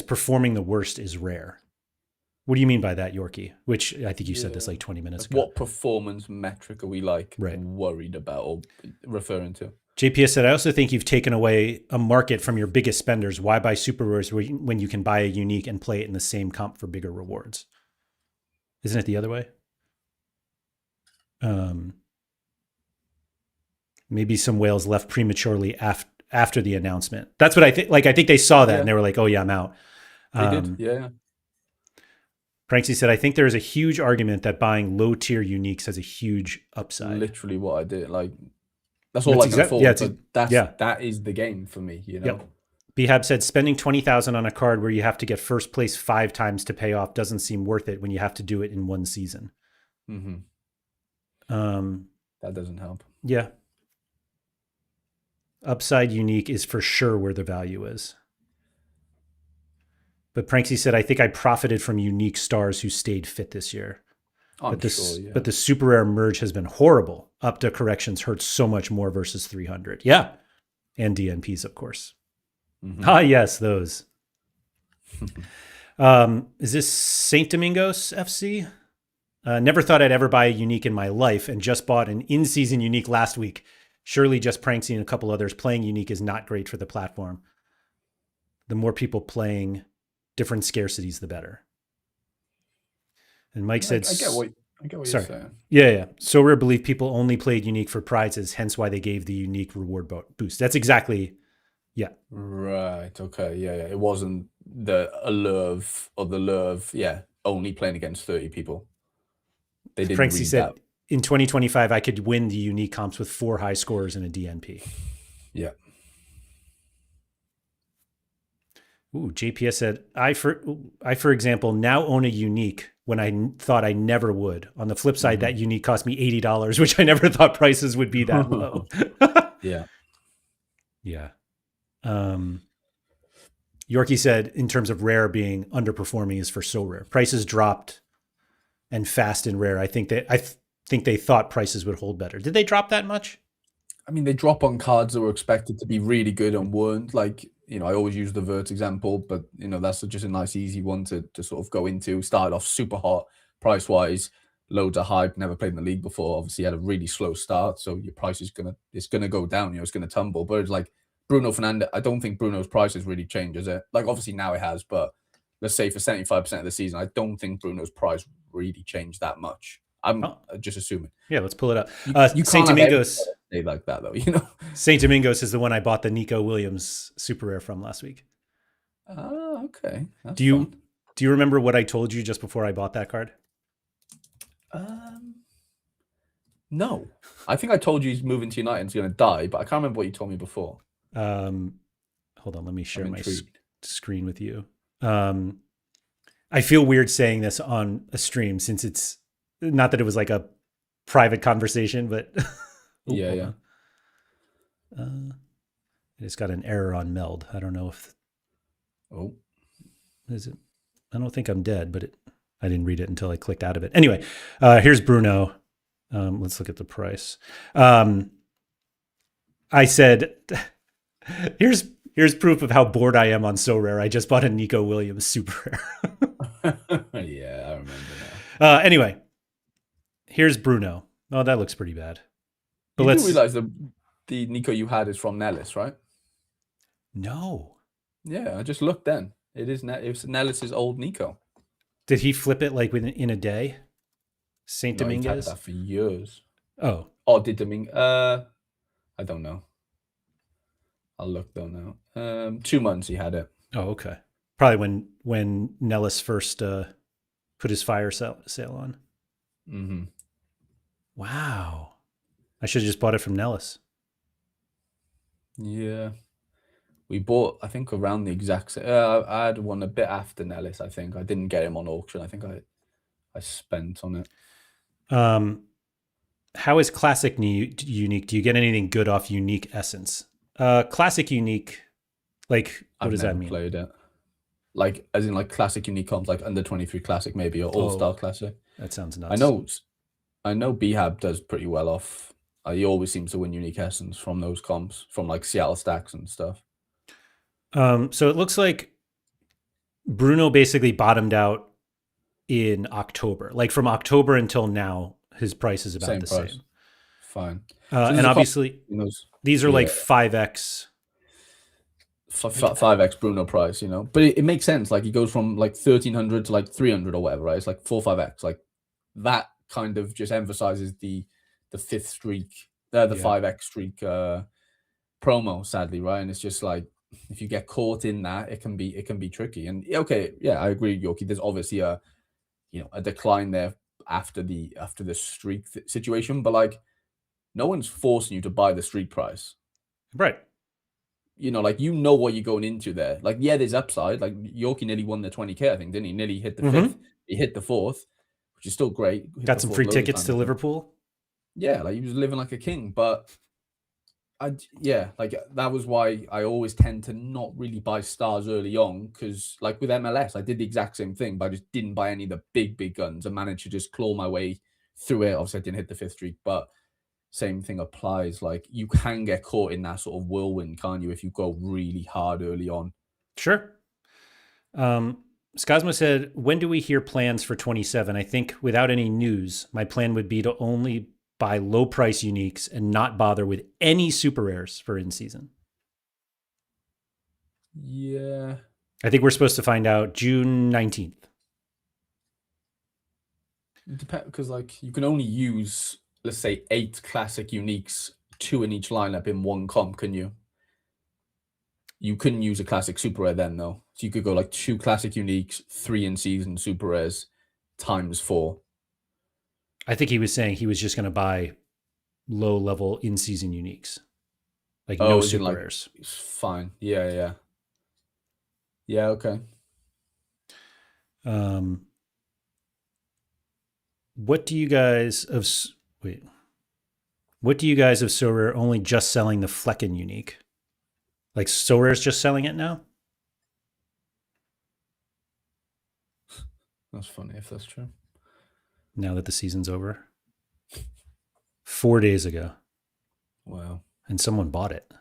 performing the worst is rare. What do you mean by that, Yorkie? Which I think you said this Yeah. like 20 minutes Like, ago. what performance metric are we like Right. worried about or referring to? JPS said, I also think you've taken away a market from your biggest spenders. Why buy super rares when you can buy a unique and play it in the same comp for bigger rewards? Isn't it the other way? Maybe some whales left prematurely after the announcement. That's what I think. Like, I think they saw that and they were like, oh yeah, I'm out. They did. Yeah. Pranksy said, I think there is a huge argument that buying low tier uniques has a huge upside. Literally what I did. Like, that's all I can afford. But that is the game for me, you know? Yep. Bhab said, spending 20,000 on a card where you have to get first place 5 times to pay off doesn't seem worth it when you have to do it in one season. Mm-hmm. That doesn't help. Yeah. Upside unique is for sure where the value is. But Pranksy said, I think I profited from unique stars who stayed fit this year. But the super rare merge has been horrible. Up to corrections hurts so much more versus 300. Yeah. And DNPs, of course. Mm-hmm. Ah, yes, those. Is this St. Domingos FC? Never thought I'd ever buy a unique in my life and just bought an in-season unique last week. Surely just Pranksy and a couple others playing unique is not great for the platform. The more people playing different scarcities, the better. And Mike said, I get what you're saying. Yeah. So rare believe people only played unique for prizes, hence why they gave the unique reward boost. That's exactly, yeah. Right. Okay. Yeah. It wasn't the allure or the lure, only playing against 30 people. They didn't Frankie read said, that. In 2025, I could win the unique comps with 4 high scores and a DNP. Yeah. Ooh, JPS said, I, for example, now own a unique when I thought I never would. On the flip side, that unique cost me $80, which I never thought prices would be that low. Yeah. Yeah. Yorkie said, in terms of rare being underperforming is for so rare. Prices dropped and fast in rare. I think they thought prices would hold better. Did they drop that much? I mean, they drop on cards that were expected to be really good and weren't. Like, I always use the Vert example, but, that's just a nice, easy one to sort of go into. Started off super hot, price-wise, loads of hype, never played in the league before. Obviously, had a really slow start, so your price is it's gonna go down, it's gonna tumble. But it's like Bruno Fernandes, I don't think Bruno's price has really changed, is it? Like, obviously now it has, but let's say for 75% of the season, I don't think Bruno's price really changed that much. I'm just assuming. Yeah, let's pull it up. You St. Domingos. Like that though, St. Domingos is the one I bought the Nico Williams super rare from last week. Oh, okay. That's do you remember what I told you just before I bought that card? No. I think I told you he's moving to United and he's going to die, but I can't remember what you told me before. Hold on, let me share my screen with you. I feel weird saying this on a stream since it's not that it was like a private conversation, but yeah. It's got an error on meld. I don't know if. Oh, is it? I don't think I'm dead, but I didn't read it until I clicked out of it. Anyway, here's Bruno. Let's look at the price. I said, here's proof of how bored I am on So Rare. I just bought a Nico Williams super rare. Yeah, I remember now. Anyway, here's Bruno. Oh, that looks pretty bad. But you do realize the Nico you had is from Nellis, right? No. Yeah, I just looked then. It was Nellis's old Nico. Did he flip it like in a day? St. Domingos? He's had that for years. Oh. Oh, did Dominguez? I don't know. I'll look though now. 2 months he had it. Oh, okay. Probably when Nellis first put his fire sale on. Mm-hmm. Wow. I should have just bought it from Nellis. Yeah. We bought, I think, around the exact same. I had one a bit after Nellis, I think. I didn't get him on auction. I think I spent on it. How is Classic unique? Do you get anything good off Unique Essence? Classic Unique, like, what does that mean? I've never played it. Like, as in, like, Classic Unique comps, like Under 23 Classic maybe, or All-Star Classic. That sounds nuts. I know Bhab does pretty well off. He always seems to win Unique Essence from those comps, from, like, Seattle Stacks and stuff. So it looks like Bruno basically bottomed out in October. Like from October until now, his price is about Same the price. same. Fine. So And there's a obviously, those, these are like yeah, 5x. Like, 5x Bruno price, but it makes sense. Like he goes from like 1300 to like 300 or whatever, right? It's like 4 5x. Like that kind of just emphasizes the fifth streak, the yeah. 5x streak promo, sadly, right? And it's just like if you get caught in that, it can be tricky. And okay, yeah, I agree, Yorkie. There's obviously a decline there after the streak situation, but like no one's forcing you to buy the streak price. Right. Like what you're going into there. Like, yeah, there's upside. Like Yorkie nearly won the 20K, I think, didn't he? Nearly hit the fifth. He hit the fourth, which is still great. Hit Got the some fourth free loads of tickets to times. Liverpool. Yeah, like he was living like a king. But like that was why I always tend to not really buy stars early on, because like with MLS, I did the exact same thing, but I just didn't buy any of the big guns and managed to just claw my way through it. Obviously, I didn't hit the fifth streak, but same thing applies. Like you can get caught in that sort of whirlwind, can't you, if you go really hard early on? Sure. Skazma said, when do we hear plans for 27? I think without any news, my plan would be to only buy low price uniques and not bother with any super rares for in season. Yeah. I think we're supposed to find out June 19th. It depends, because like you can only use, let's say, 8 classic uniques, 2 in each lineup in one comp, can you? You couldn't use a classic super rare then, though. So you could go like 2 classic uniques, 3 in season super rares times 4. I think he was saying he was just going to buy low level in season uniques, like no Oh, as in super like, rares. fine. Yeah. Yeah, okay. What do you guys of wait? What do you guys of Sorare only just selling the Flecken unique? Like Sorare's just selling it now? That's funny if that's true. Now that the season's over? 4 days ago. Wow. And someone bought it.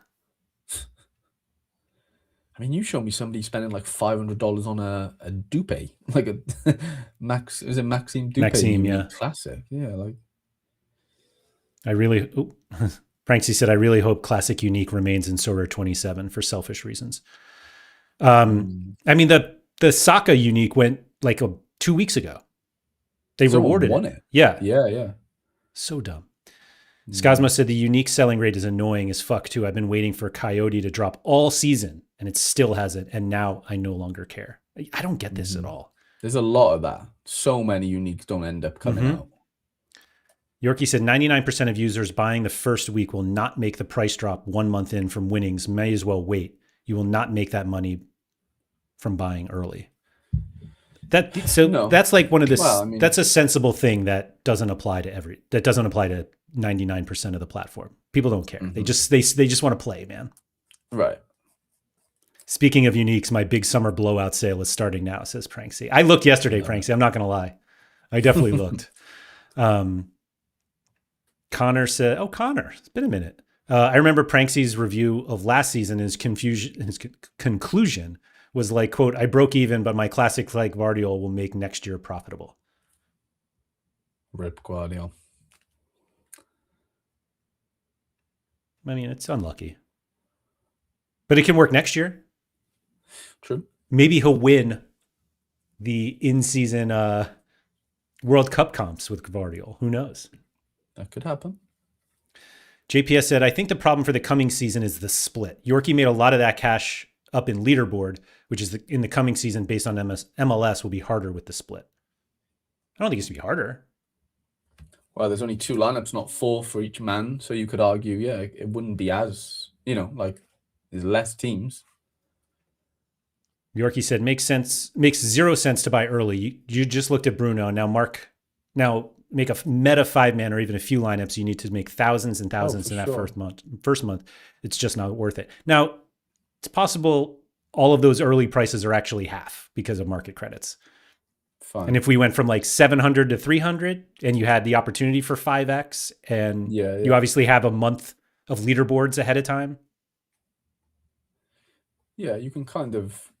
I mean, you showed me somebody spending like $500 on a Dupe, like a is it Maxime Dupe Maxime, unique yeah. classic? Yeah, like I really, Franksy said, I really hope Classic Unique remains in Sorare 27 for selfish reasons. I mean, the Saka Unique went like 2 weeks ago. They someone rewarded won it. it. Yeah. Yeah. So dumb. Skazma said the unique selling rate is annoying as fuck too. I've been waiting for Coyote to drop all season and it still hasn't. And now I no longer care. I don't get this at all. There's a lot of that. So many uniques don't end up coming out. Yorkie said 99% of users buying the first week will not make the price drop 1 month in from winnings. May as well wait. You will not make that money from buying early. No. That's like one of the Well, I mean, that's a sensible thing that doesn't apply to 99% of the platform. People don't care. They just want to play, man. Right. Speaking of uniques, my big summer blowout sale is starting now, says Pranksy. I looked yesterday, Pranksy. I'm not going to lie. I definitely looked. Connor said, "Oh, Connor, it's been a minute." I remember Pranksy's review of last season. His conclusion was like, "quote I broke even, but my classic like Guardiol will make next year profitable." Rip Guardiol. I mean, it's unlucky, but it can work next year. True. Maybe he'll win the in-season World Cup comps with Guardiol. Who knows? That could happen. JPS said, I think the problem for the coming season is the split. Yorkie made a lot of that cash up in leaderboard, which is in the coming season based on MLS will be harder with the split. I don't think it's going to be harder. Well, there's only 2 lineups, not 4 for each man. So you could argue, yeah, it wouldn't be as, like there's less teams. Yorkie said, makes 0 sense to buy early. You just looked at Bruno. Now make a meta 5-man or even a few lineups. You need to make thousands and thousands in that first month. It's just not worth it. Now, it's possible all of those early prices are actually half because of market credits. Fine. And if we went from like 700 to 300 and you had the opportunity for 5x and you obviously have a month of leaderboards ahead of time. Yeah, you can kind of,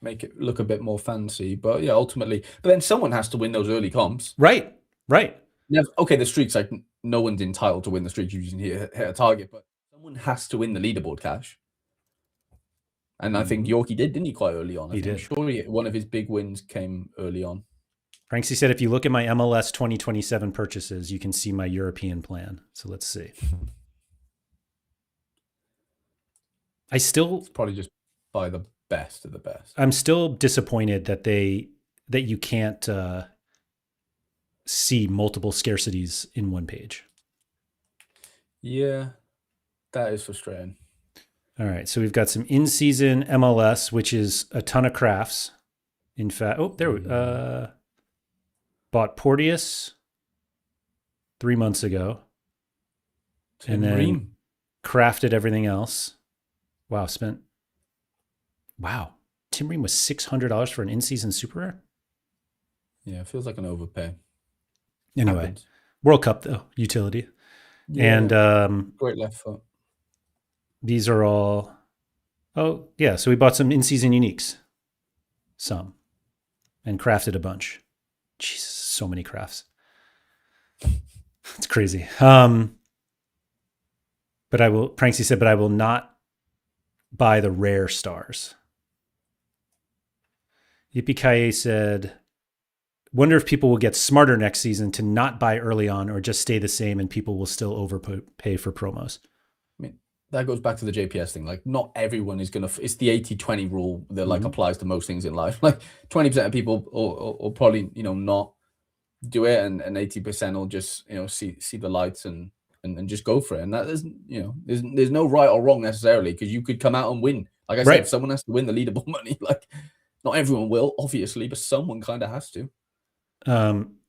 make it look a bit more fancy. But yeah, ultimately, but then someone has to win those early comps. Right. Okay, the streaks, like no one's entitled to win the streak. You just hit a target, but someone has to win the leaderboard cash. And I think Yorkie didn't he, quite early on? He did. I'm sure one of his big wins came early on. Franksy said, if you look at my MLS 2027 purchases, you can see my European plan. So let's see. It's probably just buy the best of the best. I'm still disappointed that you can't see multiple scarcities in one page. Yeah, that is frustrating. All right, so we've got some in-season MLS, which is a ton of crafts. In fact, bought Porteous 3 months ago, and then crafted everything else. Wow, Tim Ream was $600 for an in-season super rare. Yeah, it feels like an overpay. Anyway, World Cup though, utility. Yeah, and great left foot. These are all. Oh yeah, so we bought some in-season uniques, and crafted a bunch. Jesus, so many crafts. It's crazy. But Pranksy said, but I will not buy the rare stars. Yippee said, wonder if people will get smarter next season to not buy early on or just stay the same and people will still overpay for promos. I mean, that goes back to the JPS thing. Like, not everyone is going to, it's the 80-20 rule that like applies to most things in life. Like 20% of people will probably, not do it, and 80% will just, see the lights and just go for it. And that isn't, there's no right or wrong necessarily, because you could come out and win. Like I said, someone has to win the leaderboard money. Like, not everyone will, obviously, but someone kind of has to.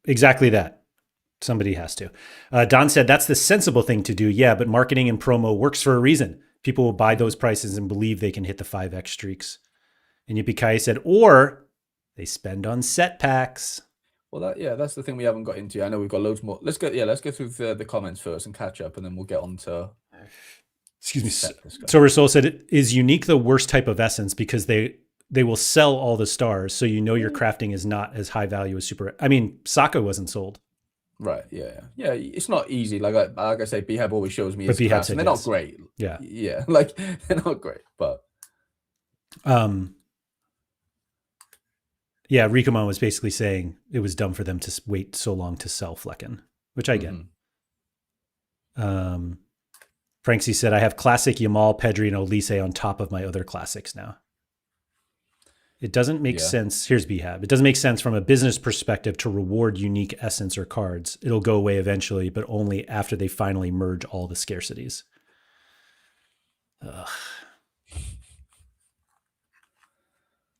Exactly that. Somebody has to. Don said, that's the sensible thing to do. Yeah, but marketing and promo works for a reason. People will buy those prices and believe they can hit the 5x streaks. And Yippee said, or they spend on set packs. Well, that's the thing we haven't got into. I know we've got loads more. Let's go through the comments first and catch up, and then we'll get on to. Excuse me. Sober Soul said, is unique the worst type of essence because they will sell all the stars, so your crafting is not as high value as super. I mean, Saka wasn't sold. Right. Yeah. It's not easy. Like I say, Behab always shows me his crafts, and they're not great. Yeah. Like, they're not great, but. Yeah, Rikomon was basically saying it was dumb for them to wait so long to sell Flecken, which I get. Franksy said, I have classic Yamal, Pedri, and Olise on top of my other classics now. It doesn't make sense. Here's Behab. It doesn't make sense from a business perspective to reward unique essence or cards. It'll go away eventually, but only after they finally merge all the scarcities. Ugh.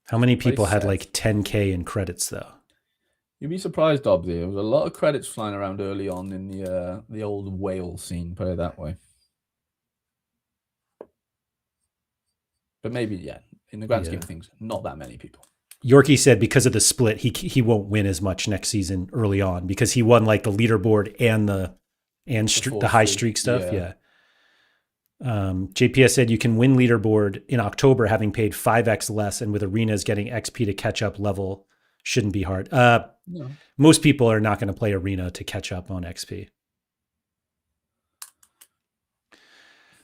How many people had like 10K in credits though? You'd be surprised, Dobby. There was a lot of credits flying around early on in the old whale scene, put it that way. But maybe, in the grand scheme of things, not that many people. Yorkie said because of the split, he won't win as much next season early on because he won like the leaderboard and the high streak stuff. Yeah. JPS said you can win leaderboard in October having paid 5x less, and with arenas getting XP to catch up level shouldn't be hard. No. Most people are not going to play arena to catch up on XP.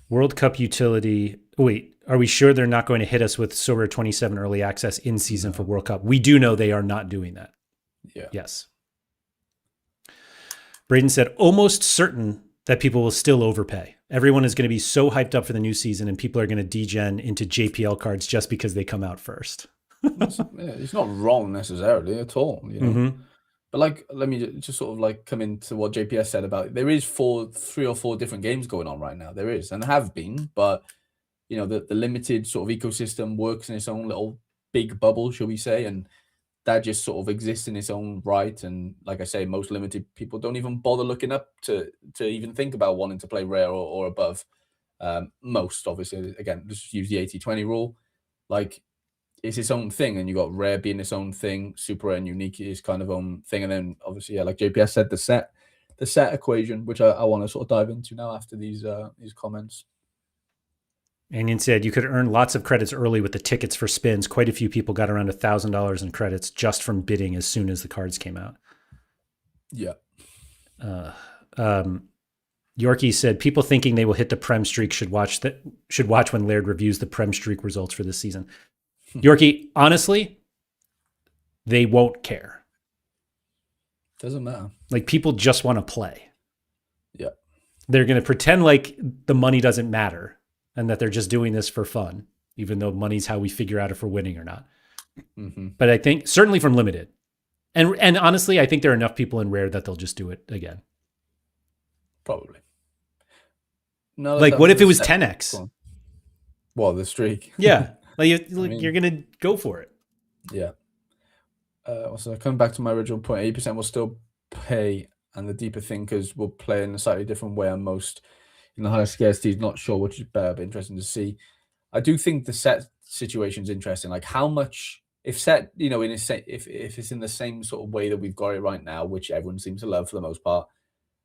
World Cup utility. Wait, are we sure they're not going to hit us with Sorare 27 early access in season for World Cup? We do know they are not doing that. Yeah. Yes. Braden said, almost certain that people will still overpay. Everyone is going to be so hyped up for the new season, and people are going to degen into JPL cards just because they come out first. It's not wrong necessarily at all, But like, let me just sort of like come into what JPS said about it. There is 3 or 4 different games going on right now. There is, and have been, but the limited sort of ecosystem works in its own little big bubble, shall we say, and that just sort of exists in its own right. And like I say, most limited people don't even bother looking up to even think about wanting to play rare or above. Most, obviously, again, just use the 80-20 rule. Like, it's its own thing, and you got rare being its own thing, super rare and unique is kind of own thing, and then obviously, like JPS said, the set equation, which I want to sort of dive into now after these comments. Anion said you could earn lots of credits early with the tickets for spins. Quite a few people got around $1,000 in credits just from bidding as soon as the cards came out. Yeah. Yorkie said people thinking they will hit the Prem streak should watch when Laird reviews the Prem streak results for this season. Yorkie, honestly, they won't care. Doesn't matter. Like, people just want to play. Yeah. They're going to pretend like the money doesn't matter and that they're just doing this for fun, even though money's how we figure out if we're winning or not. Mm-hmm. But I think certainly from limited, and honestly, I think there are enough people in rare that they'll just do it again. Probably. No, like, what if it was 10x? Well, the streak. Yeah, like you're gonna go for it. Yeah. So coming back to my original point, 80% will still pay, and the deeper thinkers will play in a slightly different way. And most in the higher scarcity is not sure which is better, but interesting to see. I do think the set situation is interesting. Like, how much, if set, in a if it's in the same sort of way that we've got it right now, which everyone seems to love for the most part,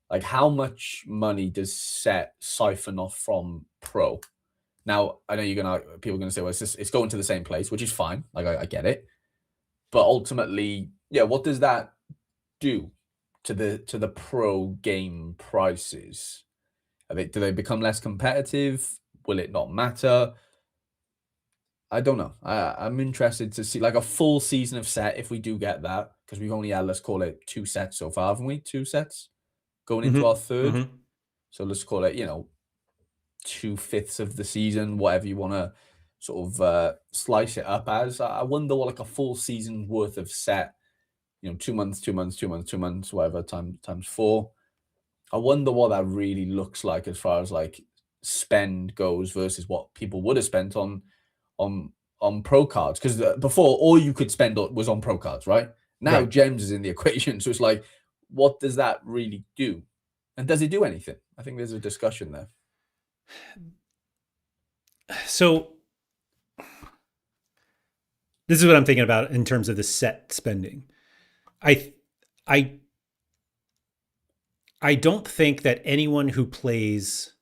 like, how much money does set siphon off from pro? Now, I know people are gonna say, well, it's going to the same place, which is fine. Like, I get it, but ultimately, yeah, what does that do to the pro game prices? Do they become less competitive? Will it not matter? I don't know. I'm interested to see, like, a full season of set, if we do get that, because we've only had, let's call it 2 sets so far, haven't we? 2 sets going into our third. Mm-hmm. So let's call it, 2/5 of the season, whatever you want to sort of slice it up as. I wonder what, like, a full season worth of set, 2 months, 2 months, 2 months, 2 months, whatever, times 4. I wonder what that really looks like as far as, like, spend goes versus what people would have spent on pro cards. Because before, all you could spend was on pro cards, right? Now Right. gems is in the equation. So it's like, what does that really do? And does it do anything? I think there's a discussion there. So this is what I'm thinking about in terms of the set spending. I don't think that anyone who plays,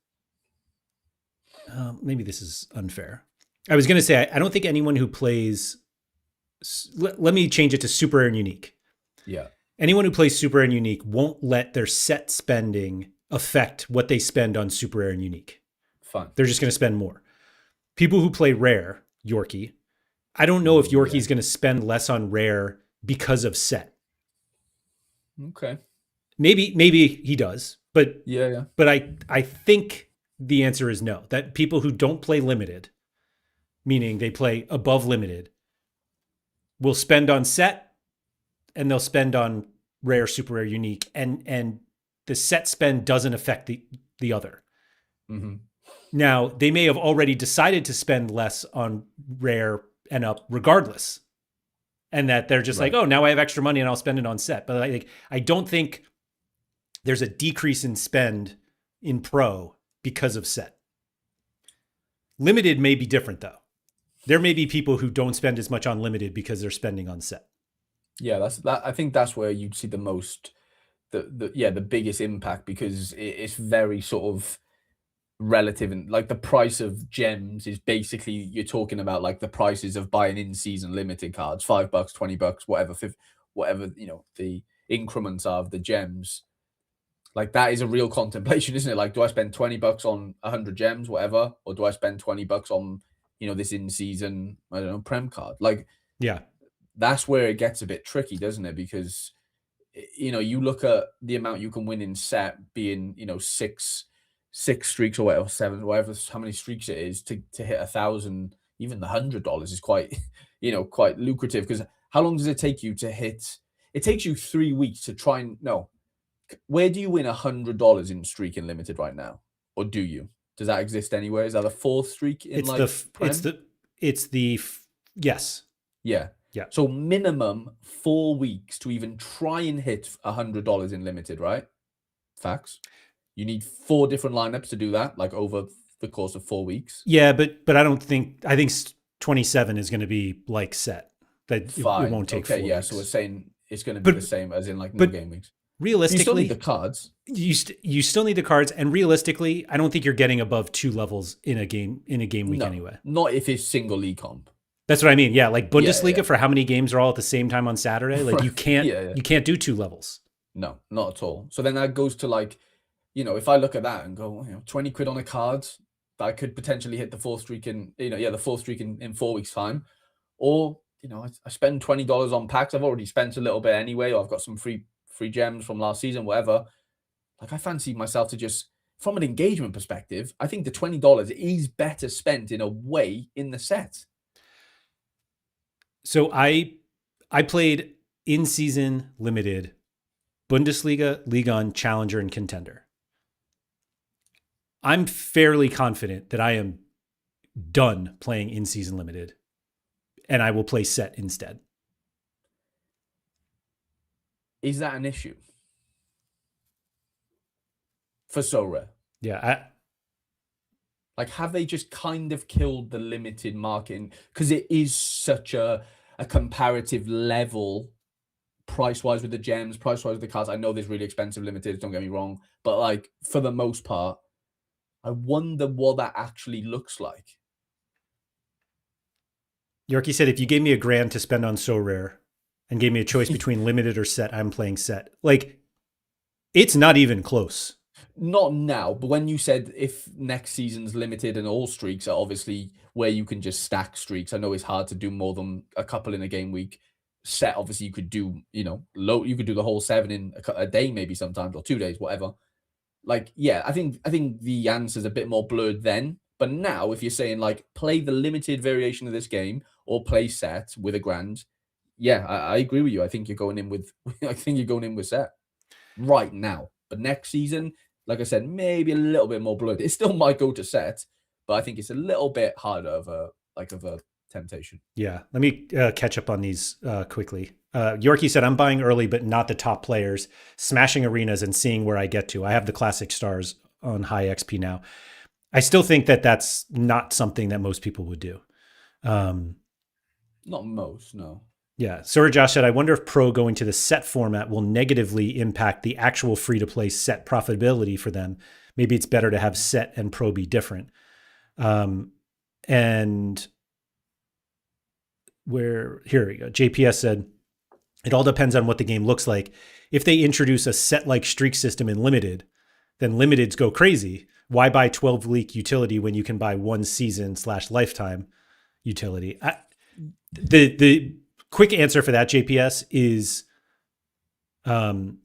maybe this is unfair. I was going to say, I don't think anyone who plays, let me change it to super rare and unique. Yeah. Anyone who plays super rare and unique won't let their set spending affect what they spend on super rare and unique. Fine. They're just going to spend more. People who play rare, Yorkie, I don't know if Yorkie's going to spend less on rare because of set. Okay. Maybe he does, but yeah. But I think the answer is no. That people who don't play limited, meaning they play above limited, will spend on set, and they'll spend on rare, super rare, unique, and the set spend doesn't affect the other. Mm-hmm. Now, they may have already decided to spend less on rare and up regardless, and that they're just like, oh, now I have extra money and I'll spend it on set. But I don't think there's a decrease in spend in pro because of set. Limited may be different, though. There may be people who don't spend as much on limited because they're spending on set. Yeah, I think that's where you'd see the most, the biggest impact, because it's very sort of relative, and like the price of gems is basically, you're talking about like the prices of buying in-season limited cards, $5, $20, whatever the increments are of the gems. Like, that is a real contemplation, isn't it? Like, do I spend $20 on 100 gems, whatever, or do I spend $20 on this in-season, I don't know, Prem card? Like, yeah, that's where it gets a bit tricky, doesn't it? Because you look at the amount you can win in set being six streaks or whatever, 7, whatever, how many streaks it is to hit 1,000. Even the $100 is quite quite lucrative, because how long does it take you to hit? It takes you 3 weeks to try and where do you win $100 in streak in limited right now, or do you? Does that exist anywhere? Is that a 4th streak in yes. Yeah. So minimum 4 weeks to even try and hit $100 in limited, right? Facts. You need 4 different lineups to do that, like over the course of 4 weeks. Yeah, but I think 27 is going to be like set. That it won't take 4 weeks. So we're saying it's going to be the same as in like no game weeks. You still need the realistically, cards. you still need the cards, and realistically, I don't think you're getting above 2 levels in a game week No, anyway. not if it's single league comp. That's what I mean. Yeah, like Yeah, yeah, Bundesliga, for how many games are all at the same time on Saturday? yeah. Like Right. Yeah, yeah. you can't do 2 levels. No, not at all. So then that goes to like, if I look at that and go, 20 quid on a card that I could potentially hit the fourth streak the fourth streak in 4 weeks' time, or I spend $20 on packs. I've already spent a little bit anyway, or I've got some free gems from last season, whatever. Like I fancy myself to just, from an engagement perspective, I think the $20 is better spent in a way in the set. So I played in season limited Bundesliga, Liga 1, Challenger, and Contender. I'm fairly confident that I am done playing in season limited, and I will play set instead. Is that an issue for Sorare? Yeah, Like, have they just kind of killed the limited market? Because it is such a comparative level price-wise with the gems, price-wise with the cards. I know there's really expensive limiteds, don't get me wrong. But, like, for the most part, I wonder what that actually looks like. Yorkie said, if you gave me $1,000 to spend on So Rare and gave me a choice between limited or set, I'm playing set. Like, it's not even close. Not now, but when you said if next season's limited and all streaks are obviously where you can just stack streaks, I know it's hard to do more than a couple in a game week. Set, obviously, you could do, you could do the whole 7 in a day, maybe sometimes, or 2 days, whatever. Like, yeah, I think the answer's a bit more blurred then. But now, if you're saying like play the limited variation of this game or play set with $1,000, yeah, I agree with you. I think you're going in with set right now. But next season, like I said, maybe a little bit more blurred. It still might go to set, but I think it's a little bit harder of a temptation. Yeah, let me catch up on these quickly. Yorkie said, I'm buying early, but not the top players, smashing arenas and seeing where I get to. I have the classic stars on high XP now. I still think that that's not something that most people would do. Not most, no. Yeah. Sir Josh said, I wonder if Pro going to the set format will negatively impact the actual free-to-play set profitability for them. Maybe it's better to have set and Pro be different. And here we go. JPS said, it all depends on what the game looks like. If they introduce a set-like streak system in Limited, then Limiteds go crazy. Why buy 12-week utility when you can buy 1 season/lifetime utility? The quick answer for that, JPS, is the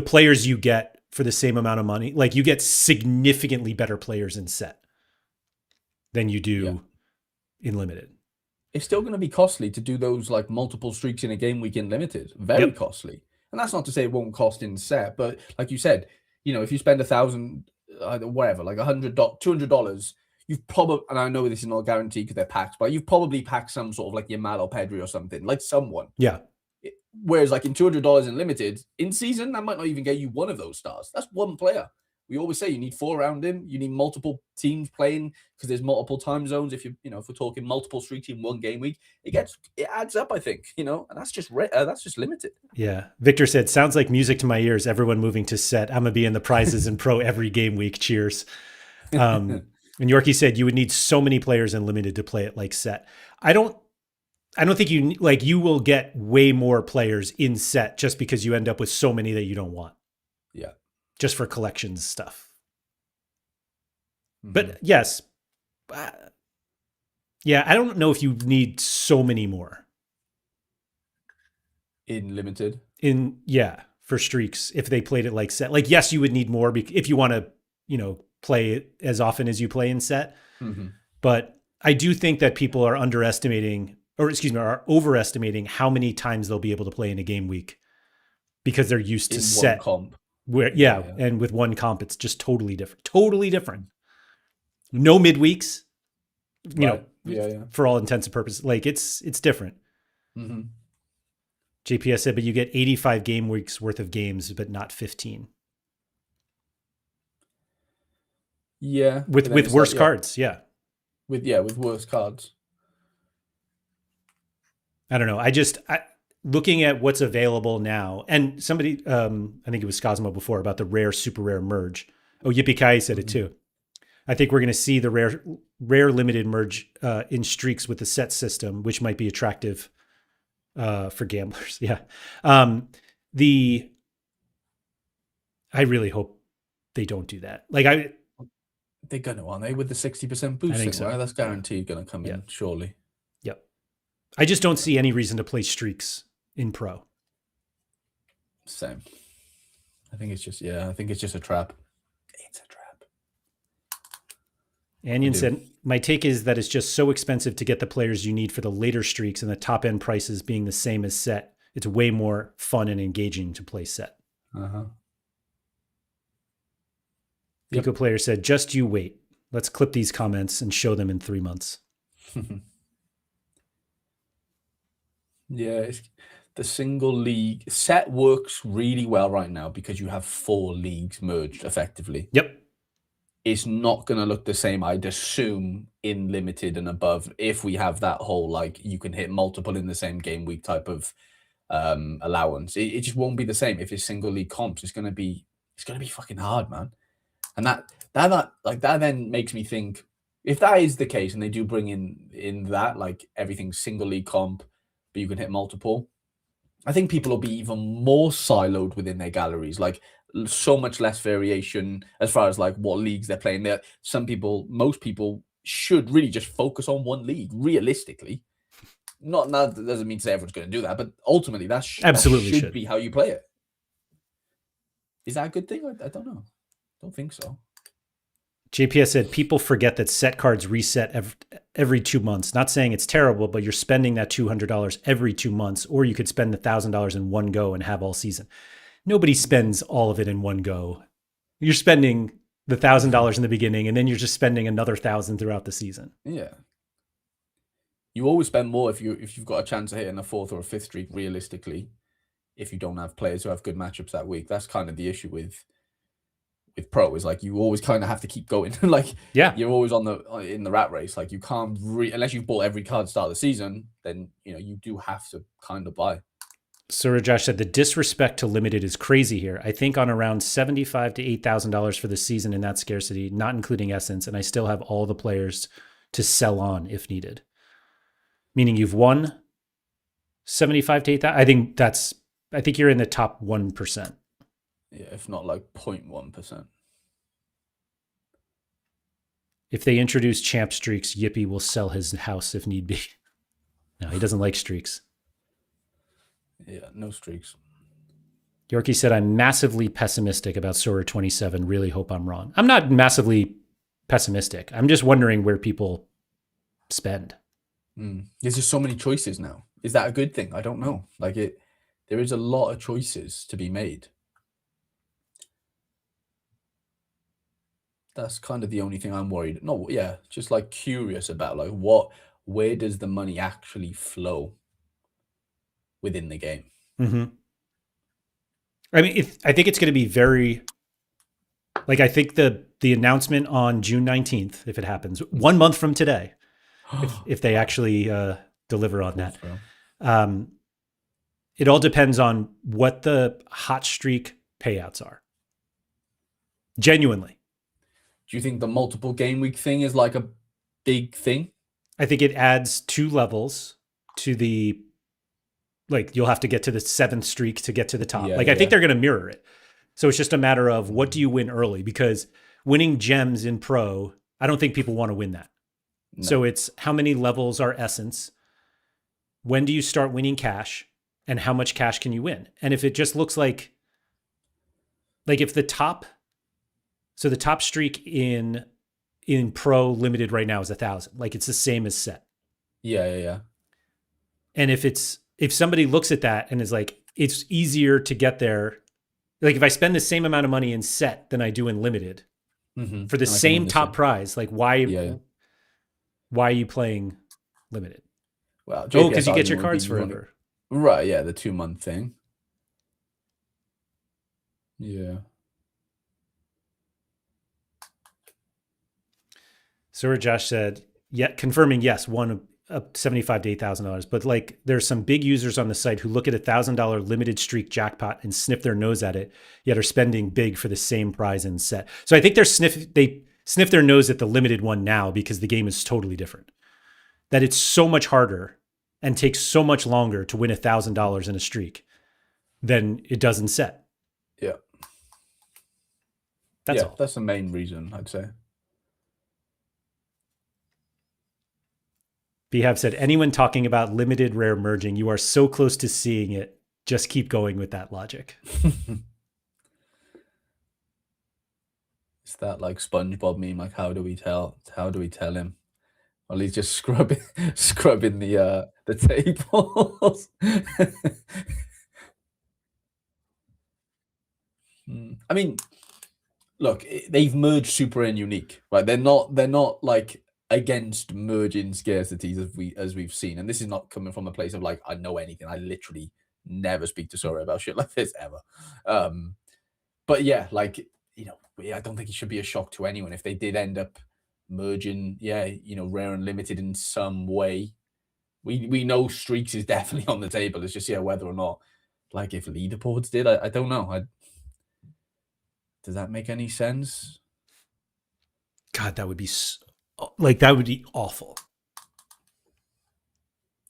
players you get for the same amount of money. Like, you get significantly better players in set than you do in limited. It's still going to be costly to do those like multiple streaks in a game week in limited. Very costly. And that's not to say it won't cost in set, but like you said, if you spend $1,000, whatever, like $100, $200, you've probably, and I know this is not guaranteed because they're packs, but you've probably packed some sort of like Yamal or Pedri or something, like someone. Yeah. Whereas like in $200 in limited, in season, that might not even get you one of those stars. That's one player. We always say you need 4 around him. You need multiple teams playing because there's multiple time zones. If if we're talking multiple streaks in 1 game week, it adds up, I think, and that's just limited. Yeah. Victor said, sounds like music to my ears. Everyone moving to set. I'm going to be in the prizes in Pro every game week. Cheers. And Yorkie said, you would need so many players in limited to play it like set. I don't think you will get way more players in set just because you end up with so many that you don't want. Yeah. Just for collections stuff. But yes. Yeah, I don't know if you need so many more. In limited? For streaks, if they played it like set. Like, yes, you would need more if you want to, play it as often as you play in set. Mm-hmm. But I do think that people are are overestimating how many times they'll be able to play in a game week because they're used to set comp. And with 1 comp, it's just totally different. No midweeks, for all intents and purposes. Like, it's different. Mm-hmm. JPS said, but you get 85 game weeks worth of games, but not 15. Yeah. With worse cards. Yeah. With worse cards. I don't know. looking at what's available now, and somebody, I think it was Cosmo before, about the rare, super rare merge. Oh, Yippee Kai said it too. I think we're going to see the rare limited merge in streaks with the set system, which might be attractive for gamblers. Yeah. I really hope they don't do that. Like they're gonna, aren't they, with the 60% boost think thing, so. right? That's guaranteed gonna come in, surely. Yep. I just don't see any reason to play streaks in pro. Same. I think it's just a trap. It's a trap. Anion said, my take is that it's just so expensive to get the players you need for the later streaks, and the top end prices being the same as set. It's way more fun and engaging to play set. Pico player said, just you wait. Let's clip these comments and show them in 3 months. Yeah, the single league set works really well right now because you have 4 leagues merged effectively. Yep. It's not going to look the same, I'd assume, in limited and above if we have that whole, like, you can hit multiple in the same game week type of allowance. It just won't be the same if it's single league comps. It's going to be fucking hard, man. And that then makes me think, if that is the case and they do bring in that, like, everything's single league comp, but you can hit multiple, I think people will be even more siloed within their galleries. Like, so much less variation as far as like what leagues they're playing. There, most people should really just focus on one league, realistically. Not that doesn't mean to say everyone's going to do that, but ultimately that should be how you play it. Is that a good thing? I don't know. Don't think so. JPS said people forget that set cards reset every 2 months. Not saying it's terrible, but you're spending that $200 every 2 months, or you could spend the $1,000 in one go and have all season. Nobody spends all of it in one go. You're spending the $1,000 in the beginning, and then you're just spending another $1,000 throughout the season. Yeah. You always spend more if you've got a chance of hitting a 4th or a 5th streak, realistically, if you don't have players who have good matchups that week. That's kind of the issue with pro, is like you always kind of have to keep going. Like, you're always in the rat race. Like, you can't unless you've bought every card at the start of the season, then you do have to kind of buy. So Josh said the disrespect to limited is crazy here. I think on around $7,500 to $8,000 for the season in that scarcity, not including essence, and I still have all the players to sell on if needed. Meaning you've won 75 to 8,000. I think you're in the top 1%. Yeah, if not like 0.1%. If they introduce champ streaks, Yippee will sell his house if need be. No, he doesn't like streaks. Yeah, no streaks. Yorkie said, I'm massively pessimistic about Sorare 27. Really hope I'm wrong. I'm not massively pessimistic. I'm just wondering where people spend. There's just so many choices now. Is that a good thing? I don't know. Like, there is a lot of choices to be made. That's kind of the only thing I'm worried. No, yeah, just like curious about, like, where does the money actually flow within the game? Mm-hmm. I mean, I think it's going to be very, like, I think the announcement on June 19th, if it happens, 1 month from today, if they actually deliver on that, it all depends on what the hot streak payouts are. Genuinely. Do you think the multiple game week thing is like a big thing? I think it adds 2 levels to the, like, you'll have to get to the 7th streak to get to the top. I think they're going to mirror it. So it's just a matter of what do you win early, because winning gems in pro, I don't think people want to win that. No. So it's how many levels are essence? When do you start winning cash? And how much cash can you win? And if it just looks like if the top streak in pro limited right now is 1,000, like it's the same as set. Yeah. And if somebody looks at that and is like, it's easier to get there. Like, if I spend the same amount of money in set than I do in limited for the same top prize, like why are you playing limited? Well, because you get your cards forever. Right, yeah, the 2-month thing. Yeah. Sir Josh said, confirming yes, one $75 to $8,000, but like there's some big users on the site who look at $1,000 limited streak jackpot and sniff their nose at it, yet are spending big for the same prize and set. So I think they sniff their nose at the limited one now because the game is totally different. That it's so much harder and takes so much longer to win $1,000 in a streak than it does in set. Yeah. That's all. That's the main reason, I'd say. Behab said, anyone talking about limited rare merging, you are so close to seeing it. Just keep going with that logic. It's that like SpongeBob meme, like how do we tell him? Well, he's just scrubbing the tables. I mean, look, they've merged super and unique, right? They're not like against merging scarcities as we've seen, and this is not coming from a place of like I know anything. I literally never speak to Sorare about shit like this ever. But yeah, like I don't think it should be a shock to anyone if they did end up merging, rare and limited in some way. We know streaks is definitely on the table. It's just whether or not, like if leaderboards did, I don't know. Does that make any sense? God, that would be awful.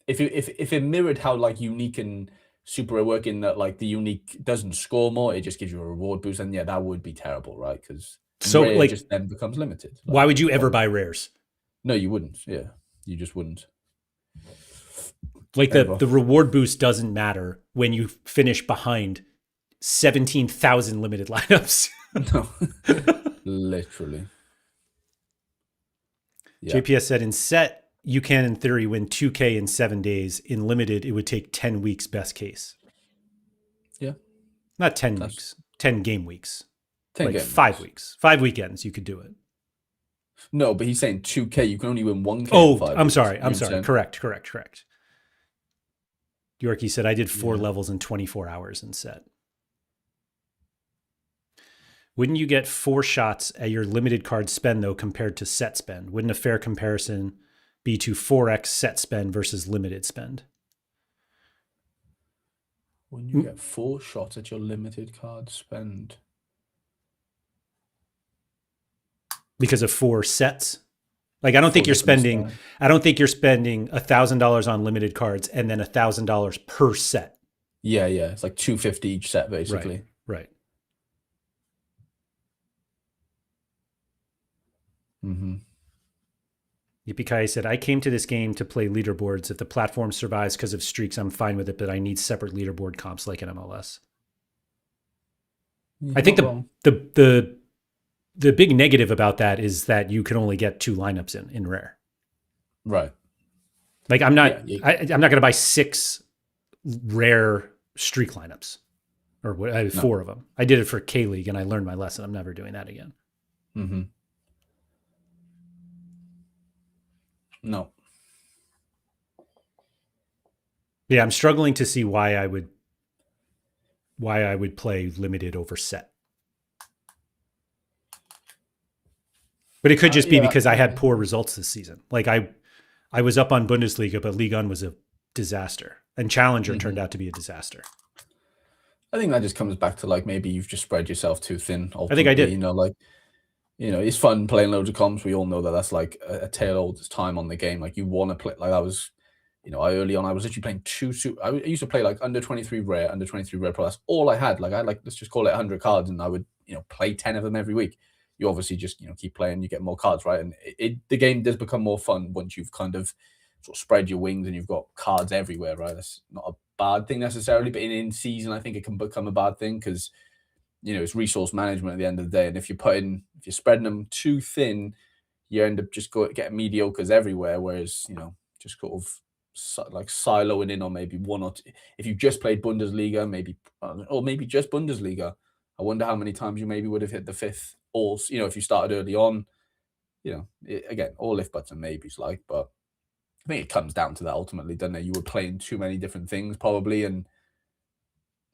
If it mirrored how like unique and super work in that like the unique doesn't score more, it just gives you a reward boost, and that would be terrible, right? Because rare just then becomes limited. Like, why would you ever buy rares? No, you wouldn't. Yeah, you just wouldn't. Like the reward boost doesn't matter when you finish behind 17,000 limited lineups. No, literally. Yeah. JPS said in set, you can in theory win 2K in 7 days. In limited, it would take 10 weeks best case. Yeah. Not 10 weeks, 10 game weeks. 10 like game 5 weeks. 5 weekends, you could do it. No, but he's saying 2K, you can only win 1K. Oh, I'm sorry. Correct. Yorkie said, I did 4 levels in 24 hours in set. Wouldn't you get 4 shots at your limited card spend, though, compared to set spend? Wouldn't a fair comparison be to 4x set spend versus limited spend? Wouldn't you get 4 shots at your limited card spend? Because of 4 sets? Like, I don't think you're spending $1,000 on limited cards and then $1,000 per set. Yeah. It's like $250 each set, basically. Right. Mm-hmm. Yippee said, I came to this game to play leaderboards. If the platform survives because of streaks, I'm fine with it, but I need separate leaderboard comps like in MLS. I think the big negative about that is that you can only get 2 lineups in rare. Right. Like I'm not I'm not going to buy 6 rare streak lineups or I have 4 of them. I did it for K-League and I learned my lesson. I'm never doing that again. Mm-hmm. No. Yeah, I'm struggling to see why I would play limited over set. But it could just be because I had poor results this season. Like I was up on Bundesliga, but Ligue 1 was a disaster. And Challenger turned out to be a disaster. I think that just comes back to like maybe you've just spread yourself too thin. Ultimately. I think I did. It's fun playing loads of comps. We all know that that's like a tail old time on the game. Like you want to play like that was, early on I was literally playing I used to play like under 23 rare, under 23 rare pro. That's all I had. Like I had like, let's just call it 100 cards and I would, play 10 of them every week. You obviously just, keep playing, you get more cards, right? And the game does become more fun once you've kind of sort of spread your wings and you've got cards everywhere, right? That's not a bad thing necessarily, but in season, I think it can become a bad thing because, it's resource management at the end of the day. And if you're spreading them too thin, you end up just getting mediocres everywhere. Whereas, just sort of like siloing in on maybe 1 or 2. If you just played Bundesliga, maybe just Bundesliga, I wonder how many times you maybe would have hit the 5th. Or, if you started early on, again, all if buts and maybes, but I think it comes down to that ultimately, doesn't it? You were playing too many different things probably, and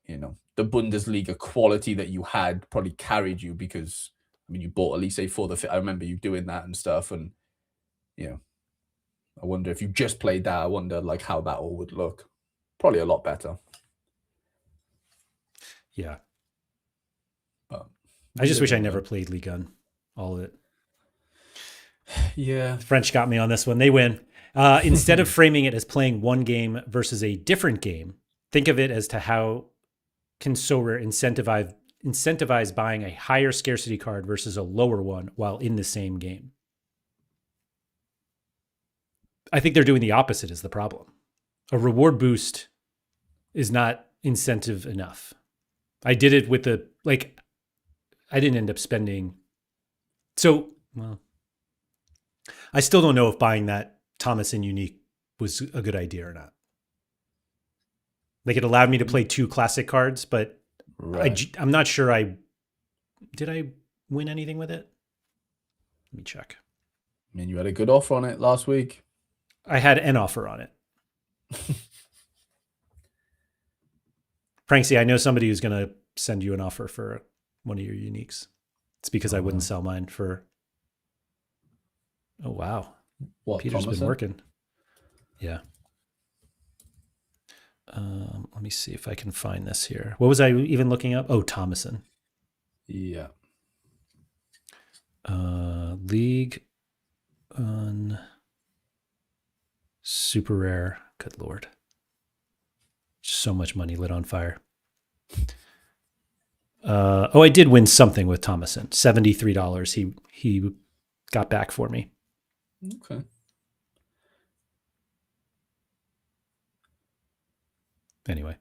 the Bundesliga quality that you had probably carried you because you bought Elise for the fit. I remember you doing that and stuff, and I wonder if you just played that. I wonder like how that all would look. Probably a lot better. Yeah. But I just wish I never played League Gun. All of it. Yeah. The French got me on this one. They win. Instead of framing it as playing one game versus a different game, think of it as to how can Sorare incentivize buying a higher scarcity card versus a lower one while in the same game. I think they're doing the opposite is the problem. A reward boost is not incentive enough. I did it with I didn't end up spending. So, well, I still don't know if buying that Thomason unique was a good idea or not. Like it allowed me to play 2 classic cards, but I'm not sure did I win anything with it? Let me check. I mean, you had a good offer on it last week. I had an offer on it. Pranksy, I know somebody who's going to send you an offer for one of your uniques. It's because I wouldn't sell mine for. Oh, wow. What, Peter's Thomason? been working. Yeah. Let me see if I can find this here. What was I even looking up? Oh, Thomason. Yeah. League on super rare. Good Lord. So much money lit on fire. I did win something with Thomason. $73 he got back for me. Okay. Anyway.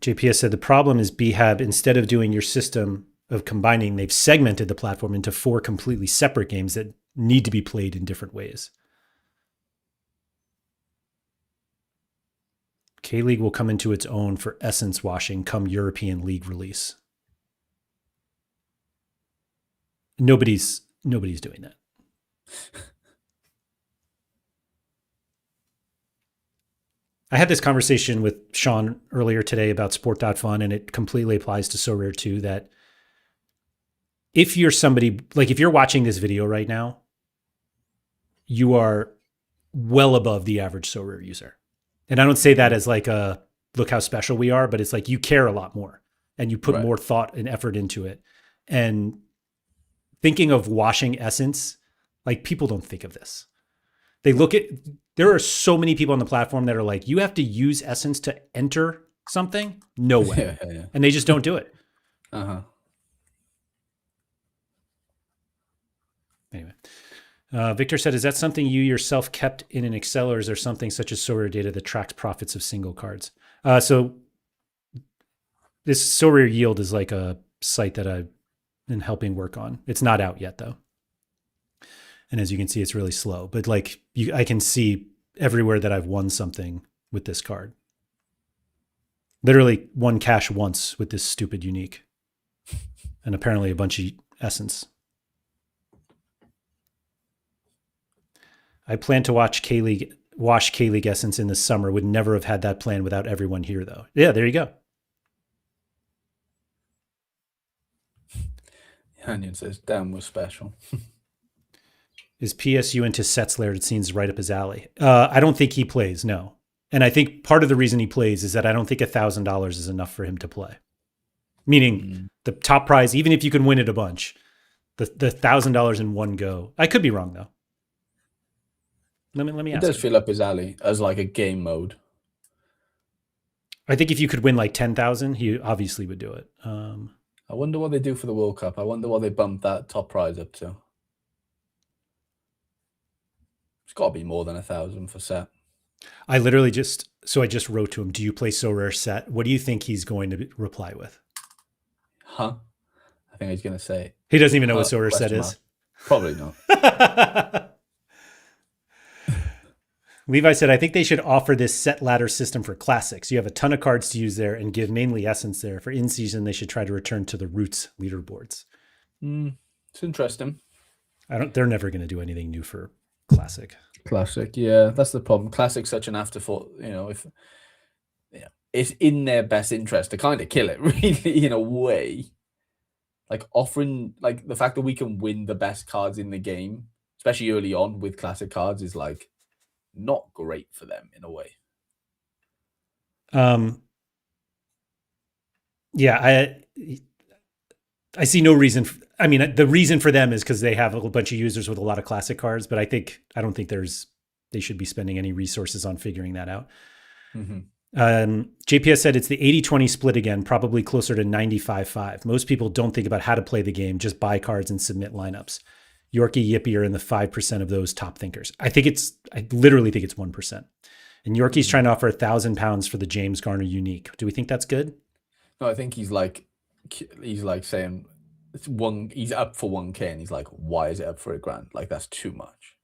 JPS said the problem is BHAB, instead of doing your system of combining, they've segmented the platform into 4 completely separate games that need to be played in different ways. K-League will come into its own for essence washing come European League release. Nobody's doing that. I had this conversation with Sean earlier today about Sport.fun, and it completely applies to Sorare too, that if you're somebody, like if you're watching this video right now, you are well above the average Sorare user. And I don't say that as like a look how special we are, but it's like you care a lot more and you put more thought and effort into it. And thinking of washing essence, like people don't think of this. They look at, there are so many people on the platform that are like, you have to use essence to enter something? No way. Yeah. And they just don't do it. Anyway. Victor said, is that something you yourself kept in an Excel, or is there something such as Sorare data that tracks profits of single cards? So this Sorare Yield is like a site that I've been helping work on. It's not out yet though. And as you can see, it's really slow, but like I can see everywhere that I've won something with this card. Literally won cash once with this stupid unique, and apparently a bunch of essence. I plan to wash K-League essence in the summer. Would never have had that plan without everyone here though. Yeah, there you go. Onion says, damn, we're special. Is PSU into sets Laird? It seems right up his alley. I don't think he plays, no. And I think part of the reason he plays is that I don't think $1,000 is enough for him to play. Meaning the top prize, even if you can win it a bunch, the $1,000 in one go. I could be wrong though. Let me ask. It does feel up his alley as like a game mode. I think if you could win like 10,000, he obviously would do it. I wonder what they do for the World Cup. I wonder what they bump that top prize up to. It's got to be more than 1,000 for set. I literally just wrote to him, do you play Sorare set? What do you think he's going to reply with? Huh? I think he's going to say. He doesn't even know what Sorare set is. Probably not. Levi said, I think they should offer this set ladder system for classics. You have a ton of cards to use there and give mainly essence there. For in-season, they should try to return to the roots leaderboards. It's interesting. They're never going to do anything new for classic. Classic, yeah. That's the problem. Classic's such an afterthought, if it's in their best interest to kind of kill it, really, in a way. like offering like the fact that we can win the best cards in the game, especially early on with classic cards, is like not great for them in a way. Yeah, I see no reason. I mean, the reason for them is because they have a bunch of users with a lot of classic cards, but I don't think they should be spending any resources on figuring that out. JPS said it's the 80-20 split again, probably closer to 95-5. Most people don't think about how to play the game, just buy cards and submit lineups. Yorkie, Yippee are in the 5% of those top thinkers. I literally think it's 1%. And Yorkie's trying to offer £1,000 for the James Garner unique. Do we think that's good? No, I think he's like saying it's one. He's up for 1K, and he's like, "Why is it up for $1,000? Like that's too much."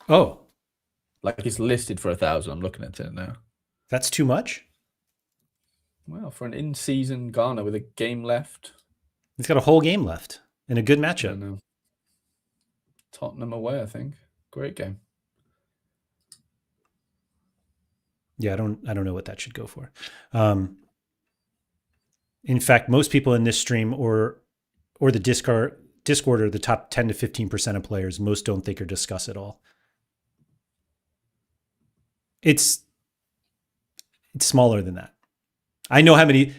Oh, like it's listed for 1,000. I'm looking at it now. That's too much? Well, for an in-season Garner with a game left. He's got a whole game left in a good matchup. I know. Tottenham away, I think. Great game. Yeah, I don't know what that should go for. In fact, most people in this stream or the Discord are the top 10 to 15% of players. Most don't think or discuss at all. It's smaller than that. I know how many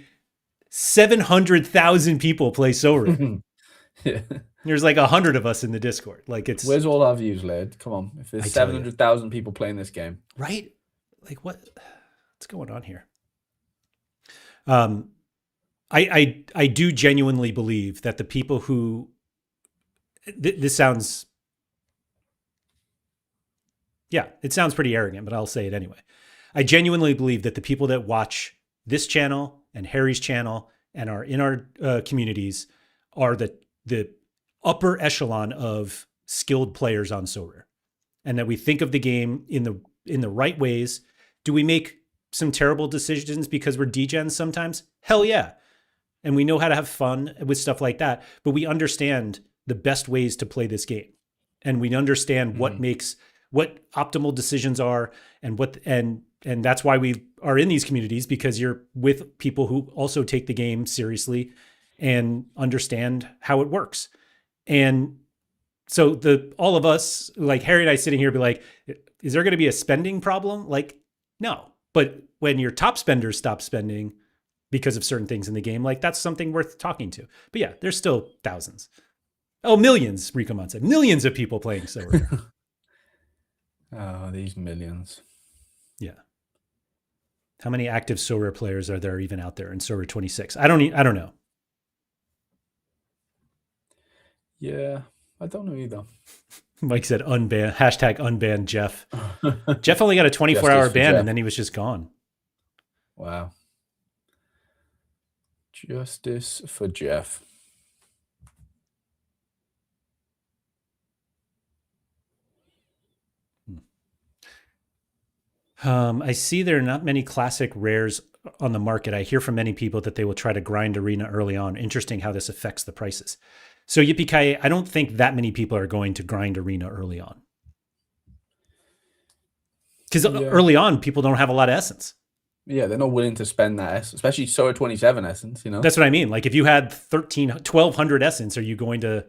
700,000 people play Sorare. Yeah. There's like 100 of us in the Discord. Like it's where's all our views, Laird? Come on, if there's 700,000 people playing this game, right? Like what's going on here? I do genuinely believe that the people who this sounds, yeah, it sounds pretty arrogant, but I'll say it anyway. I genuinely believe that the people that watch this channel and Harry's channel and are in our communities are the upper echelon of skilled players on Sorare, and that we think of the game in the right ways. Do we make some terrible decisions because we're degens sometimes? Hell yeah. And we know how to have fun with stuff like that, but we understand the best ways to play this game. And we understand what optimal decisions are and that's why we are in these communities, because you're with people who also take the game seriously and understand how it works. And so all of us, like Harry and I sitting here, be like, is there going to be a spending problem? Like, no. But when your top spenders stop spending because of certain things in the game, like that's something worth talking to. But yeah, there's still thousands. Oh, millions, Rikomon said. Millions of people playing Sorare. Oh, these millions. Yeah. How many active Sorare players are there even out there in Sorare 26? I don't know. Yeah, I don't know either. Mike said unban, #unban Jeff. Jeff only got a 24-hour ban and then he was just gone. Wow. Justice for Jeff. I see there are not many classic rares on the market. I hear from many people that they will try to grind arena early on. Interesting how this affects the prices. So Yippee-ki-yay, I don't think that many people are going to grind arena early on. Because early on, people don't have a lot of essence. Yeah, they're not willing to spend that, especially Sorare 27 essence, you know? That's what I mean. Like if you had 1,200 essence, are you going to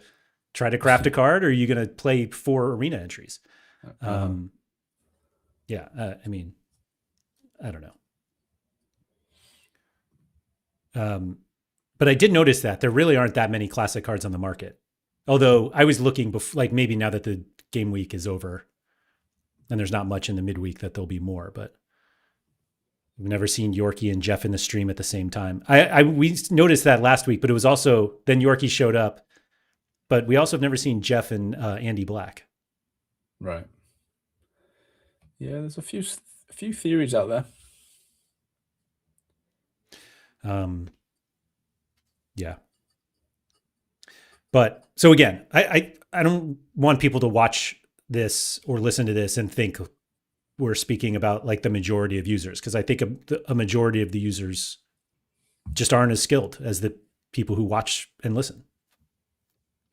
try to craft a card, or are you going to play 4 arena entries? Yeah, I mean, I don't know. But I did notice that there really aren't that many classic cards on the market. Although I was looking before, like maybe now that the game week is over and there's not much in the midweek, that there'll be more, but we've never seen Yorkie and Jeff in the stream at the same time. We noticed that last week, but it was also, then Yorkie showed up, but we also have never seen Jeff and Andy Black. Right. Yeah, there's a few theories out there. Yeah. But so again, I don't want people to watch this or listen to this and think we're speaking about like the majority of users, because I think a majority of the users just aren't as skilled as the people who watch and listen.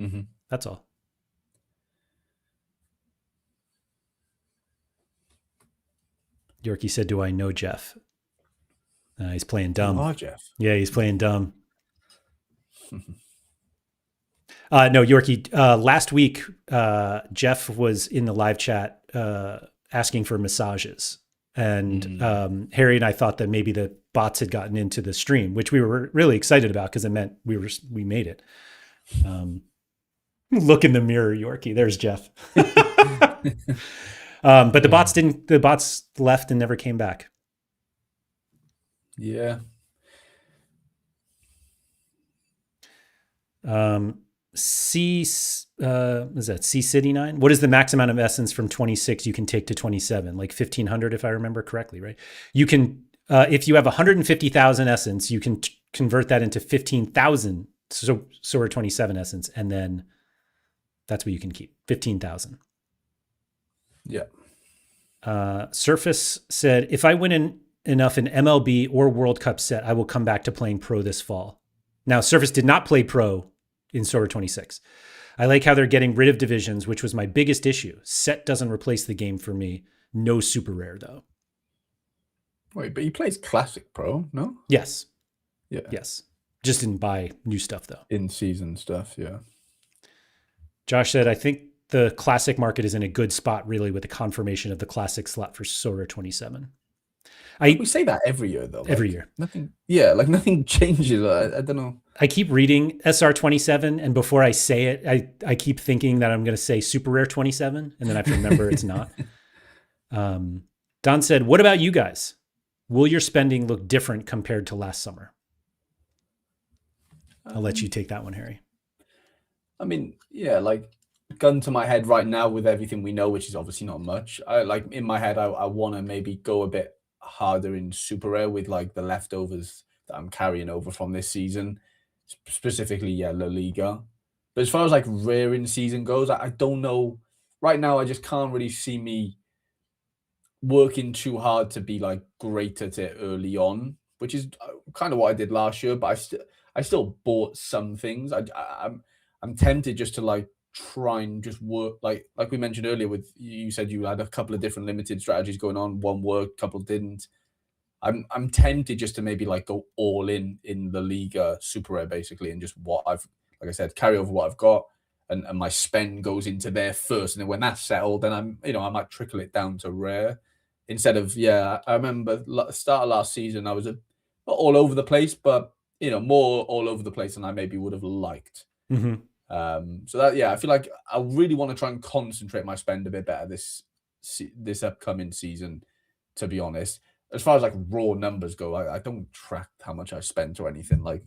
Mm-hmm. That's all. Yorkie said, "Do I know Jeff?" He's playing dumb. Oh, Jeff. Yeah, he's playing dumb. No, Yorkie. Last week, Jeff was in the live chat asking for massages, and Harry and I thought that maybe the bots had gotten into the stream, which we were really excited about because it meant we made it. Look in the mirror, Yorkie. There's Jeff. But the bots didn't. The bots left and never came back. Yeah. Is that C City 9? What is the max amount of essence from 26 you can take to 27? Like 1500, if I remember correctly, right? You can, if you have 150,000 essence, you can convert that into 15,000 Sorare 27 essence, and then that's what you can keep, 15,000. Yeah. Surface said, if I win enough in MLB or World Cup set, I will come back to playing pro this fall. Now, Surface did not play pro in Sorare 26. I like how they're getting rid of divisions, which was my biggest issue. Set doesn't replace the game for me. No super rare, though. Wait, but he plays Classic Pro, no? Yes. Yeah. Yes. Just didn't buy new stuff, though. In-season stuff, yeah. Josh said, I think the Classic market is in a good spot, really, with the confirmation of the Classic slot for Sorare 27. We say that every year, though. Every year. Nothing. Yeah, like nothing changes. I don't know. I keep reading SR 27, and before I say it, I keep thinking that I'm going to say Super Rare 27, and then I have to remember it's not. Don said, what about you guys? Will your spending look different compared to last summer? I'll let you take that one, Harry. I mean, yeah, like gun to my head right now with everything we know, which is obviously not much. In my head, I want to maybe go a bit harder in Super Rare with like the leftovers that I'm carrying over from this season, specifically La Liga. But as far as like rare in season goes, I don't know. Right now, I just can't really see me working too hard to be like great at it early on, which is kind of what I did last year. But I still bought some things. I'm tempted just to like try and just work like we mentioned earlier with you said you had a couple of different limited strategies going on. One worked, couple didn't. I'm tempted just to maybe like go all in the Liga Super Rare basically, and just what I've, like I said, carry over what I've got, and my spend goes into there first, and then when that's settled, then I might trickle it down to rare instead of I remember start of last season I was not all over the place, but more all over the place than I maybe would have liked. Mm-hmm. So that I feel like I really want to try and concentrate my spend a bit better this upcoming season, to be honest. As far as like raw numbers go, I don't track how much I spent or anything. Like,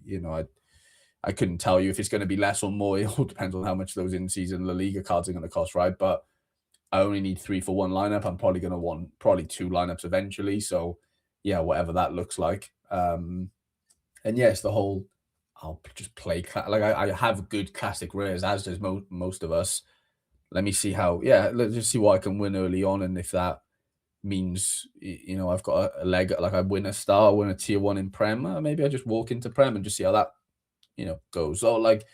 I couldn't tell you if it's going to be less or more. It all depends on how much those in-season La Liga cards are going to cost, right? But I only need 3 for one lineup. I'm probably going to want 2 lineups eventually. So yeah, whatever that looks like. And yes, the whole I'll just play like I have good classic rares, as does most of us. Let me see how. Let's just see what I can win early on, and if that means I've got a leg, like I win a star, win a tier 1 in Prem, maybe I just walk into Prem and just see how that goes. So like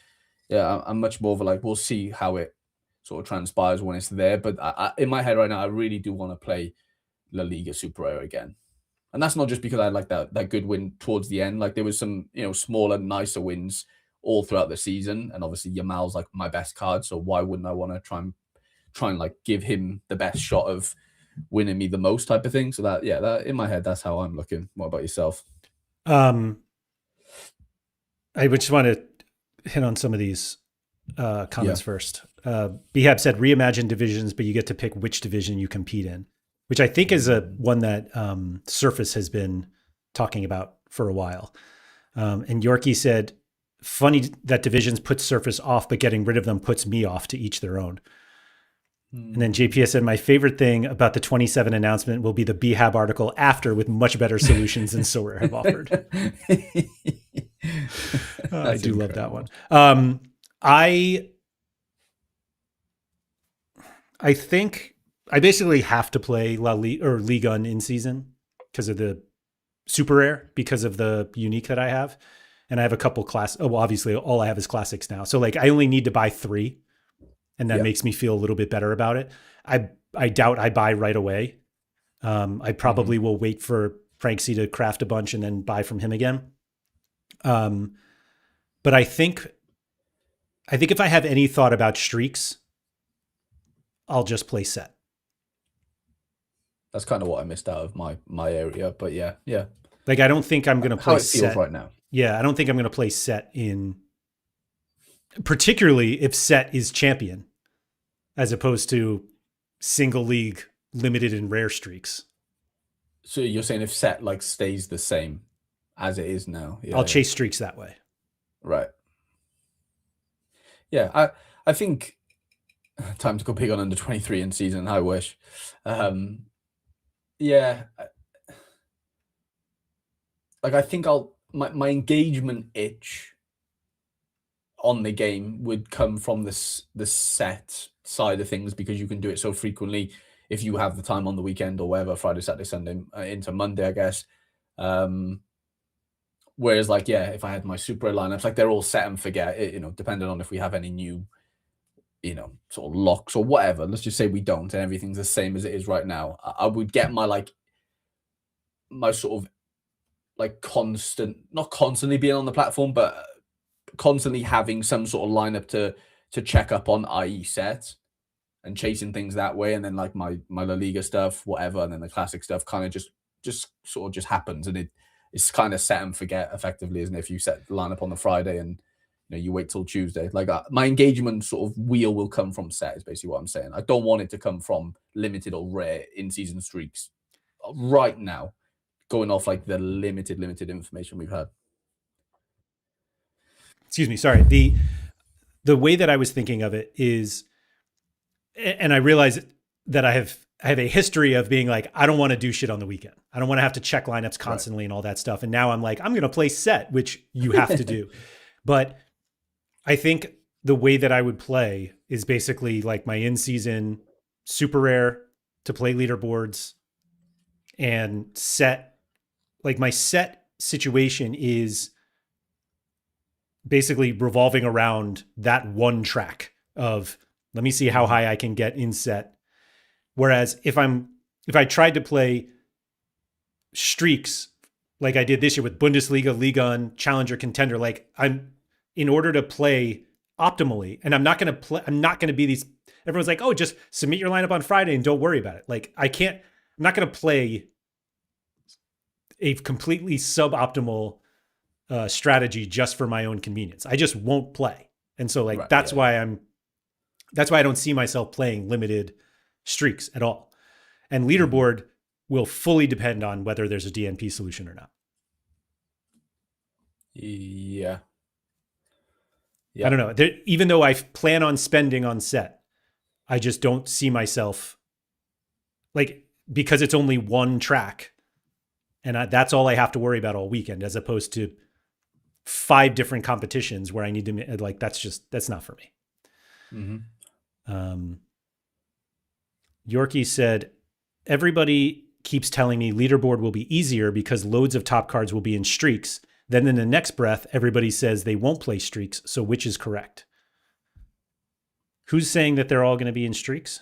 I'm much more of a like we'll see how it sort of transpires when it's there. But in my head right now, I really do want to play La Liga Super Rare again. And that's not just because I like that good win towards the end. Like there was some, smaller, nicer wins all throughout the season. And obviously Yamal's like my best card. So why wouldn't I want to try and like give him the best shot of winning me the most type of thing? So that in my head, that's how I'm looking. What about yourself? I just want to hit on some of these comments first. Behab said, reimagine divisions, but you get to pick which division you compete in, which I think is one that Surface has been talking about for a while. And Yorkie said, funny that divisions put Surface off, but getting rid of them puts me off, to each their own. And then JPS said, my favorite thing about the 27 announcement will be the Behab article after, with much better solutions than Sorare have offered. I do love that one. I think I basically have to play Liga in season because of the Super Rare, because of the unique that I have. And I have a couple obviously all I have is classics now. So like I only need to buy 3, and that makes me feel a little bit better about it. I doubt I buy right away. I probably will wait for Franksy to craft a bunch and then buy from him again. But I think I think if I have any thought about streaks, I'll just play set. That's kind of what I missed out of my area, but yeah. Like, I don't think I'm going to play How it feels set right now. Yeah, I don't think I'm going to play set in, particularly if set is champion, as opposed to single league limited and rare streaks. So you're saying if set like stays the same as it is now? Yeah, I'll chase streaks that way. right. Yeah, I think time to go big on under 23 in season. I wish. Yeah, like I think my engagement itch on the game would come from the set side of things, because you can do it so frequently if you have the time on the weekend or whatever, Friday, Saturday, Sunday, into Monday, I guess. Whereas, like, yeah, if I had my super lineups, like they're all set and forget, depending on if we have any new, sort of locks or whatever. Let's just say we don't, and everything's the same as it is right now. I would get my sort of like not constantly being on the platform, but constantly having some sort of lineup to check up on, i.e. set, and chasing things that way. And then like my La Liga stuff, whatever, and then the classic stuff kind of just sort of just happens, and it's kind of set and forget effectively, isn't it? If you set the lineup on the Friday and you wait till Tuesday, like my engagement sort of wheel will come from set, is basically what I'm saying. I don't want it to come from limited or rare in-season streaks right now, going off like the limited information we've had. Excuse me, sorry. The way that I was thinking of it is, and I realize that I have a history of being like, I don't want to do shit on the weekend. I don't want to have to check lineups constantly, right, and all that stuff. And now I'm like, I'm going to play set, which you have to do. But I think the way that I would play is basically like my in-season super rare to play leaderboards, and set. Like my set situation is basically revolving around that one track of, let me see how high I can get in set. Whereas if I tried to play streaks like I did this year with Bundesliga, Liga, and Challenger, Contender, like in order to play optimally, and I'm not going to be these, everyone's like, oh, just submit your lineup on Friday and don't worry about it. Like I'm not going to play a completely suboptimal strategy just for my own convenience. I just won't play. And so like, right, that's why I don't see myself playing limited streaks at all. And leaderboard will fully depend on whether there's a DNP solution or not. Yeah. I don't know. Even though I plan on spending on set, I just don't see myself, like, because it's only one track and that's all I have to worry about all weekend, as opposed to 5 different competitions where I need to, like, that's not for me. Mm-hmm. Yorkie said, everybody keeps telling me leaderboard will be easier because loads of top cards will be in streaks. Then in the next breath, everybody says they won't play streaks. So which is correct? Who's saying that they're all going to be in streaks?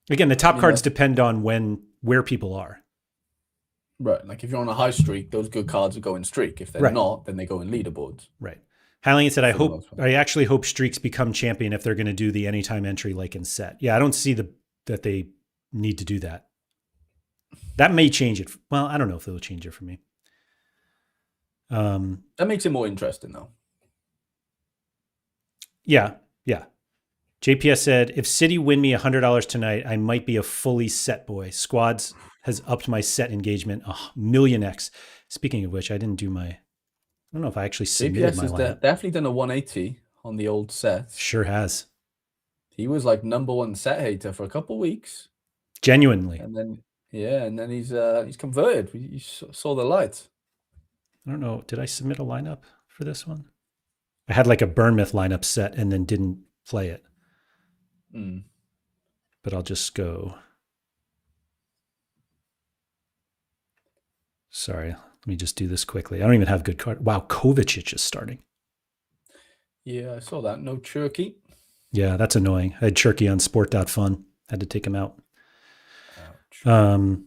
Again, the top cards depend on where people are. Right. Like if you're on a high streak, those good cards will go in streak. If they're not, then they go in leaderboards. Right. Halligan said, I actually hope streaks become champion if they're going to do the anytime entry like in set. Yeah, I don't see that they need to do that. That may change it. Well, I don't know if they'll change it for me. That makes it more interesting, though. Yeah. JPS said, if City win me $100 tonight, I might be a fully set boy. Squads has upped my set engagement 1,000,000x. Speaking of which, I didn't do I don't know if I actually submitted my lineup. JPS has definitely done a 180 on the old set. Sure has. He was like #1 set hater for a couple of weeks. Genuinely. And then he's converted. You saw the light. I don't know. Did I submit a lineup for this one? I had like a Bournemouth lineup set and then didn't play it. But I'll just go. Sorry, let me just do this quickly. I don't even have good card. Wow, Kovacic is starting. Yeah, I saw that. No Cherky. Yeah, that's annoying. I had Cherky on sport.fun. Had to take him out. Ouch. All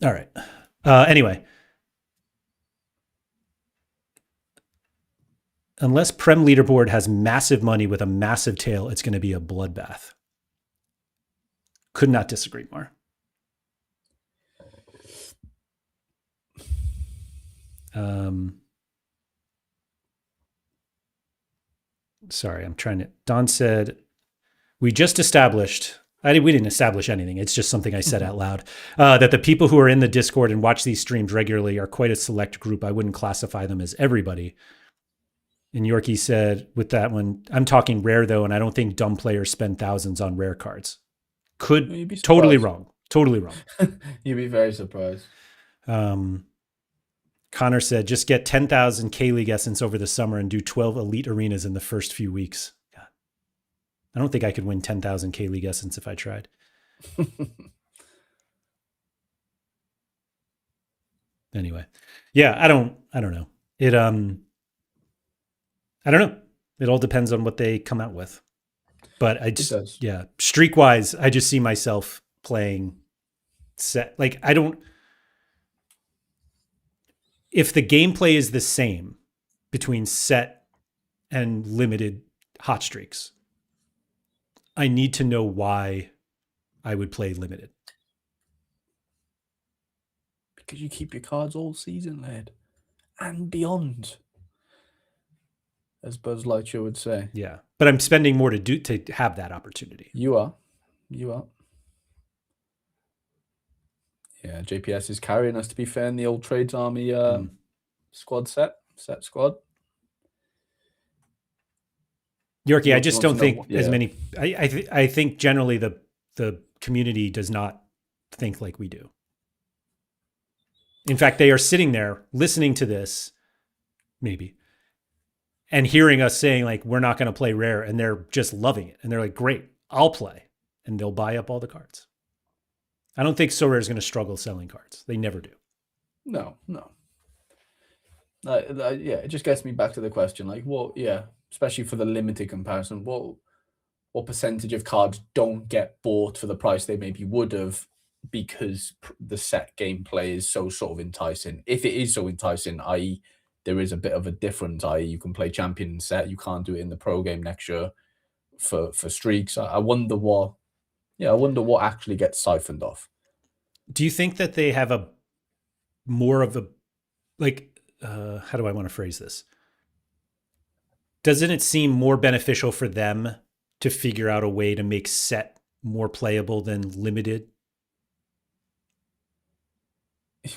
right. Anyway. unless Prem leaderboard has massive money with a massive tail, it's going to be a bloodbath. Could not disagree more. Sorry, I'm trying to. Don said, we just established. We didn't establish anything. It's just something I said out loud. That the people who are in the Discord and watch these streams regularly are quite a select group. I wouldn't classify them as everybody. And Yorkie said, with that one, I'm talking rare though, and I don't think dumb players spend thousands on rare cards. Could be totally wrong. Totally wrong. You'd be very surprised. Connor said, just get 10,000 K-League Essence over the summer and do 12 elite arenas in the first few weeks. God. I don't think I could win 10,000 K-League Essence if I tried. Anyway. Yeah, I don't know. I don't know. It all depends on what they come out with. But I just, yeah, streak-wise, I just see myself playing set. Like, I don't... If the gameplay is the same between set and limited hot streaks, I need to know why I would play limited. Because you keep your cards all season, Laird, and beyond, as Buzz Lightyear would say. Yeah, but I'm spending more to have that opportunity. You are. Yeah, JPS is carrying us, to be fair, in the old Trades Army squad set squad. Yorkie, I just don't think as many. I think generally the community does not think like we do. In fact, they are sitting there listening to this, maybe, and hearing us saying like, we're not going to play rare, and they're just loving it. And they're like, great, I'll play. And they'll buy up all the cards. I don't think Sorare is going to struggle selling cards. They never do. No. Yeah, it just gets me back to the question, like, what? Yeah, especially for the limited comparison, what percentage of cards don't get bought for the price they maybe would have because the set gameplay is so sort of enticing? If it is so enticing, i.e., there is a bit of a difference, i.e., you can play champion set, you can't do it in the pro game next year for streaks. I wonder what. Yeah, I wonder what actually gets siphoned off. Do you think that they have a more of a, like, how do I want to phrase this? Doesn't it seem more beneficial for them to figure out a way to make set more playable than limited?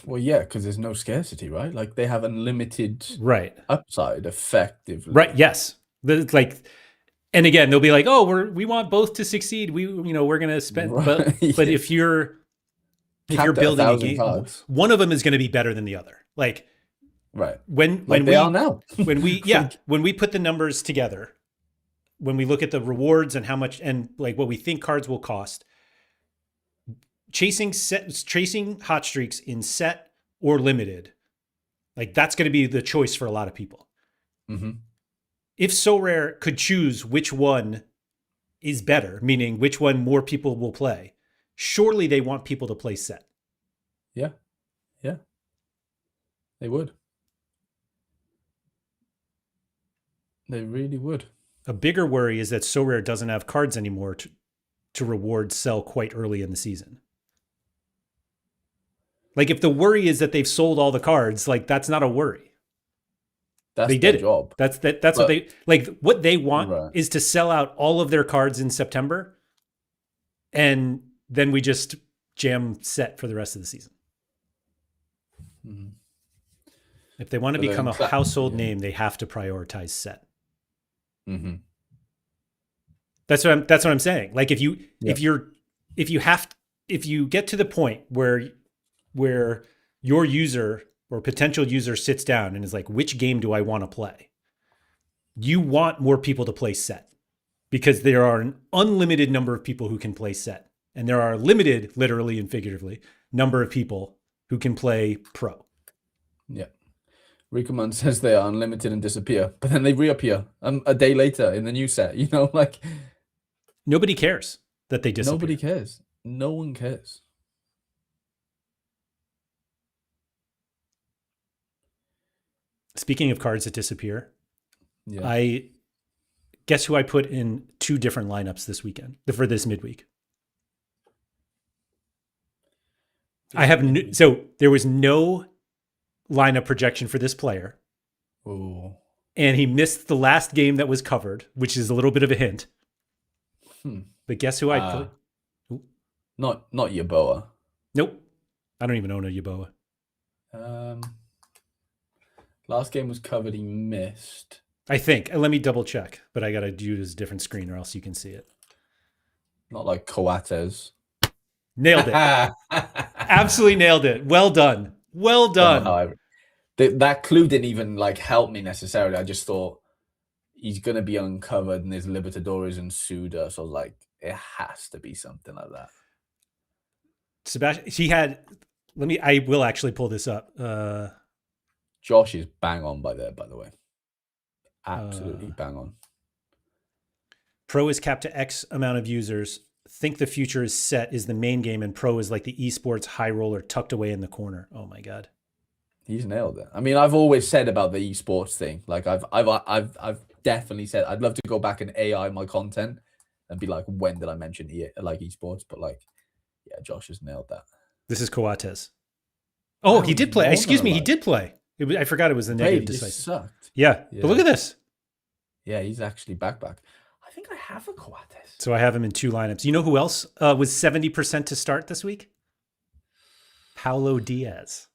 Well, yeah, because there's no scarcity, right? Like, they have unlimited upside, effectively. Right, yes. Like... And again, they'll be like, "Oh, we want both to succeed. We're going to spend." But if you're building a game, cards, one of them is going to be better than the other. Like, right? When they are now. when we put the numbers together, when we look at the rewards and how much and like what we think cards will cost, chasing hot streaks in set or limited, like that's going to be the choice for a lot of people. Mm-hmm. If Sorare could choose which one is better, meaning which one more people will play, surely they want people to play set. Yeah. They would. They really would. A bigger worry is that Sorare doesn't have cards anymore to reward sell quite early in the season. Like, if the worry is that they've sold all the cards, like, that's not a worry. They did job. That's what they like. What they want is to sell out all of their cards in September, and then we just jam set for the rest of the season. Mm-hmm. If they want to become a household name, they have to prioritize set. Mm-hmm. That's what I'm saying. Like, if you get to the point where your user or potential user sits down and is like, which game do I want to play? You want more people to play set because there are an unlimited number of people who can play set. And there are limited, literally and figuratively, number of people who can play pro. Yeah. Rikuman says they are unlimited and disappear, but then they reappear a day later in the new set. Like... Nobody cares that they disappear. Nobody cares. No one cares. Speaking of cards that disappear, Yeah. I guess who I put in 2 different lineups this weekend for this midweek. I have so there was no lineup projection for this player. Oh. And he missed the last game that was covered, which is a little bit of a hint. But guess who I put? Not Yeboah. Nope. I don't even own a Yeboah. Last game was covered. He missed. I think. Let me double check, but I got to use a different screen or else you can see it. Not like Coates. Nailed it. Absolutely nailed it. Well done. Well done. That clue didn't even like help me necessarily. I just thought he's going to be uncovered and there's Libertadores and Suda. So I was like, it has to be something like that. Sebastian, he had, I will actually pull this up. Josh is bang on by the way. Absolutely bang on. Pro is capped to X amount of users. Think the future is set is the main game, and Pro is like the esports high roller tucked away in the corner. Oh my God. He's nailed it. I mean, I've always said about the esports thing. Like I've definitely said I'd love to go back and AI my content and be like, when did I mention like esports? But like, yeah, Josh has nailed that. This is Coates. Oh, he did play. Excuse me, he did play. I forgot it was the negative decisive. Sucked. Yeah, but look at this. Yeah, he's actually back. I think I have a Coates. So I have him in 2 lineups. You know who else was 70% to start this week? Paulo Diaz.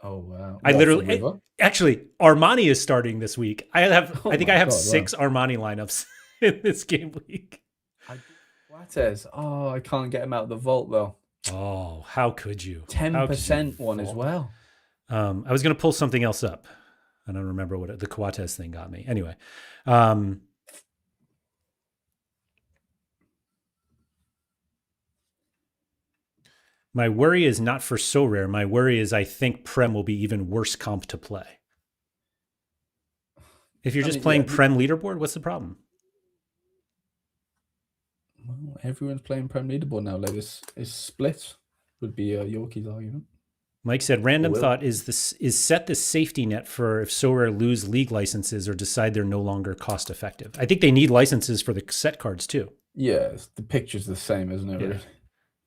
Oh wow! I literally actually Armani is starting this week. I think I have 6 Armani lineups in this game week. Coates. Oh, I can't get him out of the vault though. Oh, how could you? 10% one as well. I was going to pull something else up. I don't remember what the Coates thing got me. Anyway, my worry is not for Sorare. My worry is I think Prem will be even worse comp to play. If you're just playing Prem leaderboard, what's the problem? Well, everyone's playing Prem leaderboard now. Like this is split. Would be Yorkie's argument. Mike said, random thought is set the safety net for if Sorare lose league licenses or decide they're no longer cost effective. I think they need licenses for the set cards too. Yeah, the picture's the same, isn't it? Yeah. Really?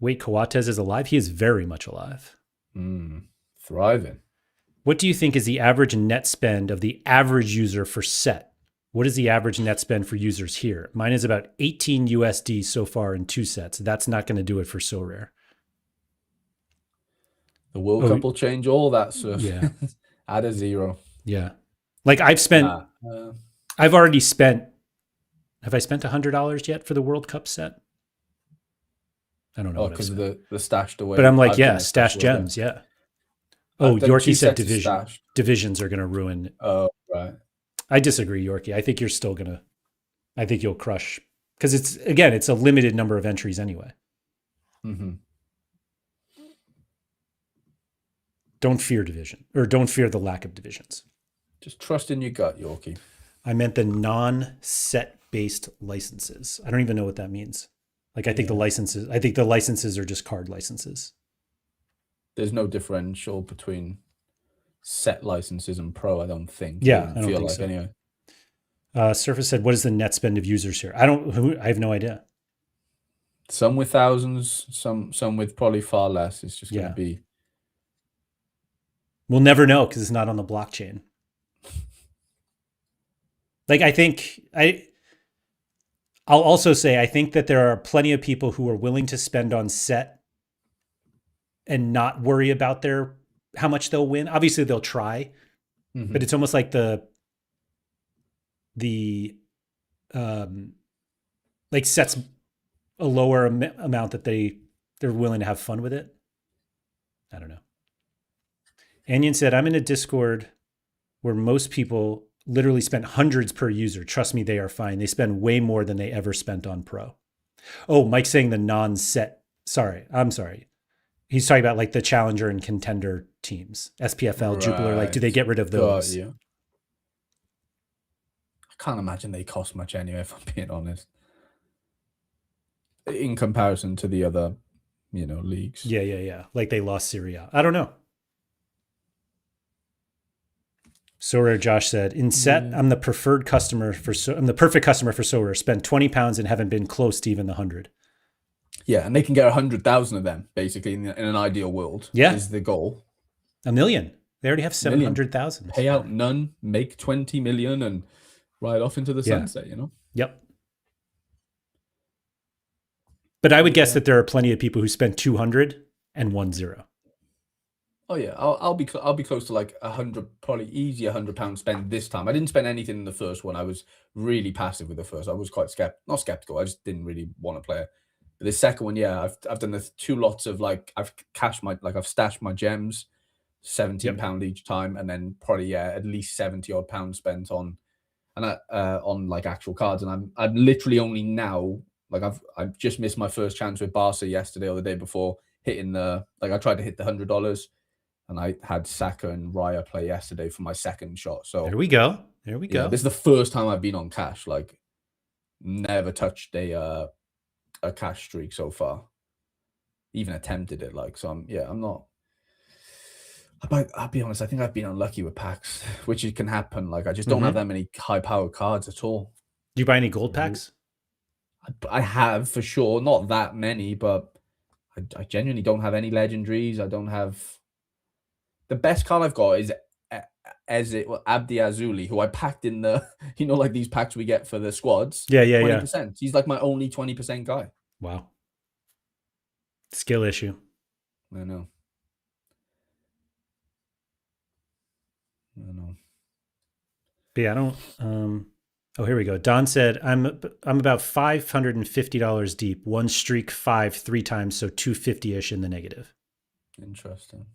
Wait, Coates is alive? He is very much alive. Thriving. What do you think is the average net spend of the average user for set? What is the average net spend for users here? Mine is about 18 USD so far in 2 sets. That's not going to do it for Sorare. The World Cup will change all that stuff. Yeah. Add a 0. Yeah. Like I've already spent, have I spent $100 yet for the World Cup set? I don't know. Oh, because of the stashed away. But I'm like, stash gems. Yeah. Oh, Yorkie said divisions are going to ruin. Oh, right. I disagree, Yorkie. I think you're still going to, I think you'll crush because it's a limited number of entries anyway. Mm-hmm. Don't fear division or don't fear the lack of divisions. Just trust in your gut, Yorkie. I meant the non-set based licenses. I don't even know what that means. Like I think the licenses are just card licenses. There's no differential between set licenses and pro, I don't think. Yeah, I don't think so. Anyway. Surface said, what is the net spend of users here? I have no idea. Some with thousands, some with probably far less. It's just going to be. We'll never know because it's not on the blockchain. Like I'll also say, I think that there are plenty of people who are willing to spend on set and not worry about how much they'll win. Obviously they'll try, but it's almost like like sets a lower amount that they're willing to have fun with it. I don't know. Anion said, I'm in a Discord where most people literally spent hundreds per user. Trust me, they are fine. They spend way more than they ever spent on pro. Oh, Mike's saying the non-set. I'm sorry. He's talking about like the challenger and contender teams. SPFL, right. Jupiler, like do they get rid of those? I can't imagine they cost much anyway, if I'm being honest. In comparison to the other, leagues. Yeah. Like they lost Syria. I don't know. Sorare Josh said, in set, I'm the preferred customer for I'm the perfect customer for Sorare. Spent 20 pounds and haven't been close to even the 100. Yeah, and they can get 100,000 of them basically in an ideal world. Yeah. Is the goal. A million. They already have Million. 700,000. Pay out none, make 20 million, and ride off into the sunset. You know. Yep. But I would guess that there are plenty of people who spend 200 and 1-0. Oh yeah, I'll be close to like 100, probably easy £100 spent this time. I didn't spend anything in the first one. I was really passive with the first. I was quite not skeptical. I just didn't really want to play it. But the second one, yeah, I've done the 2 lots of like I've stashed my gems, £17 each time, and then probably at least 70 odd pounds spent on like actual cards. And I'm literally only now like I've just missed my first chance with Barca yesterday or the day before hitting I tried to hit the $100. And I had Saka and Raya play yesterday for my second shot. So there we go. There we go. This is the first time I've been on cash. Like, never touched a cash streak so far. Even attempted it. Like, so I'm not. I'll be honest. I think I've been unlucky with packs, which it can happen. Like, I just don't have that many high-powered cards at all. Do you buy any gold packs? I have for sure. Not that many, but I genuinely don't have any legendaries. I don't have. The best card I've got is Abdi Azuli, who I packed in the, like these packs we get for the squads. Yeah. 20%. He's like my only 20% guy. Wow. Skill issue. I know. But yeah, I don't. Oh, here we go. Don said, I'm about $550 deep. One streak 3 times, so 250-ish in the negative. Interesting.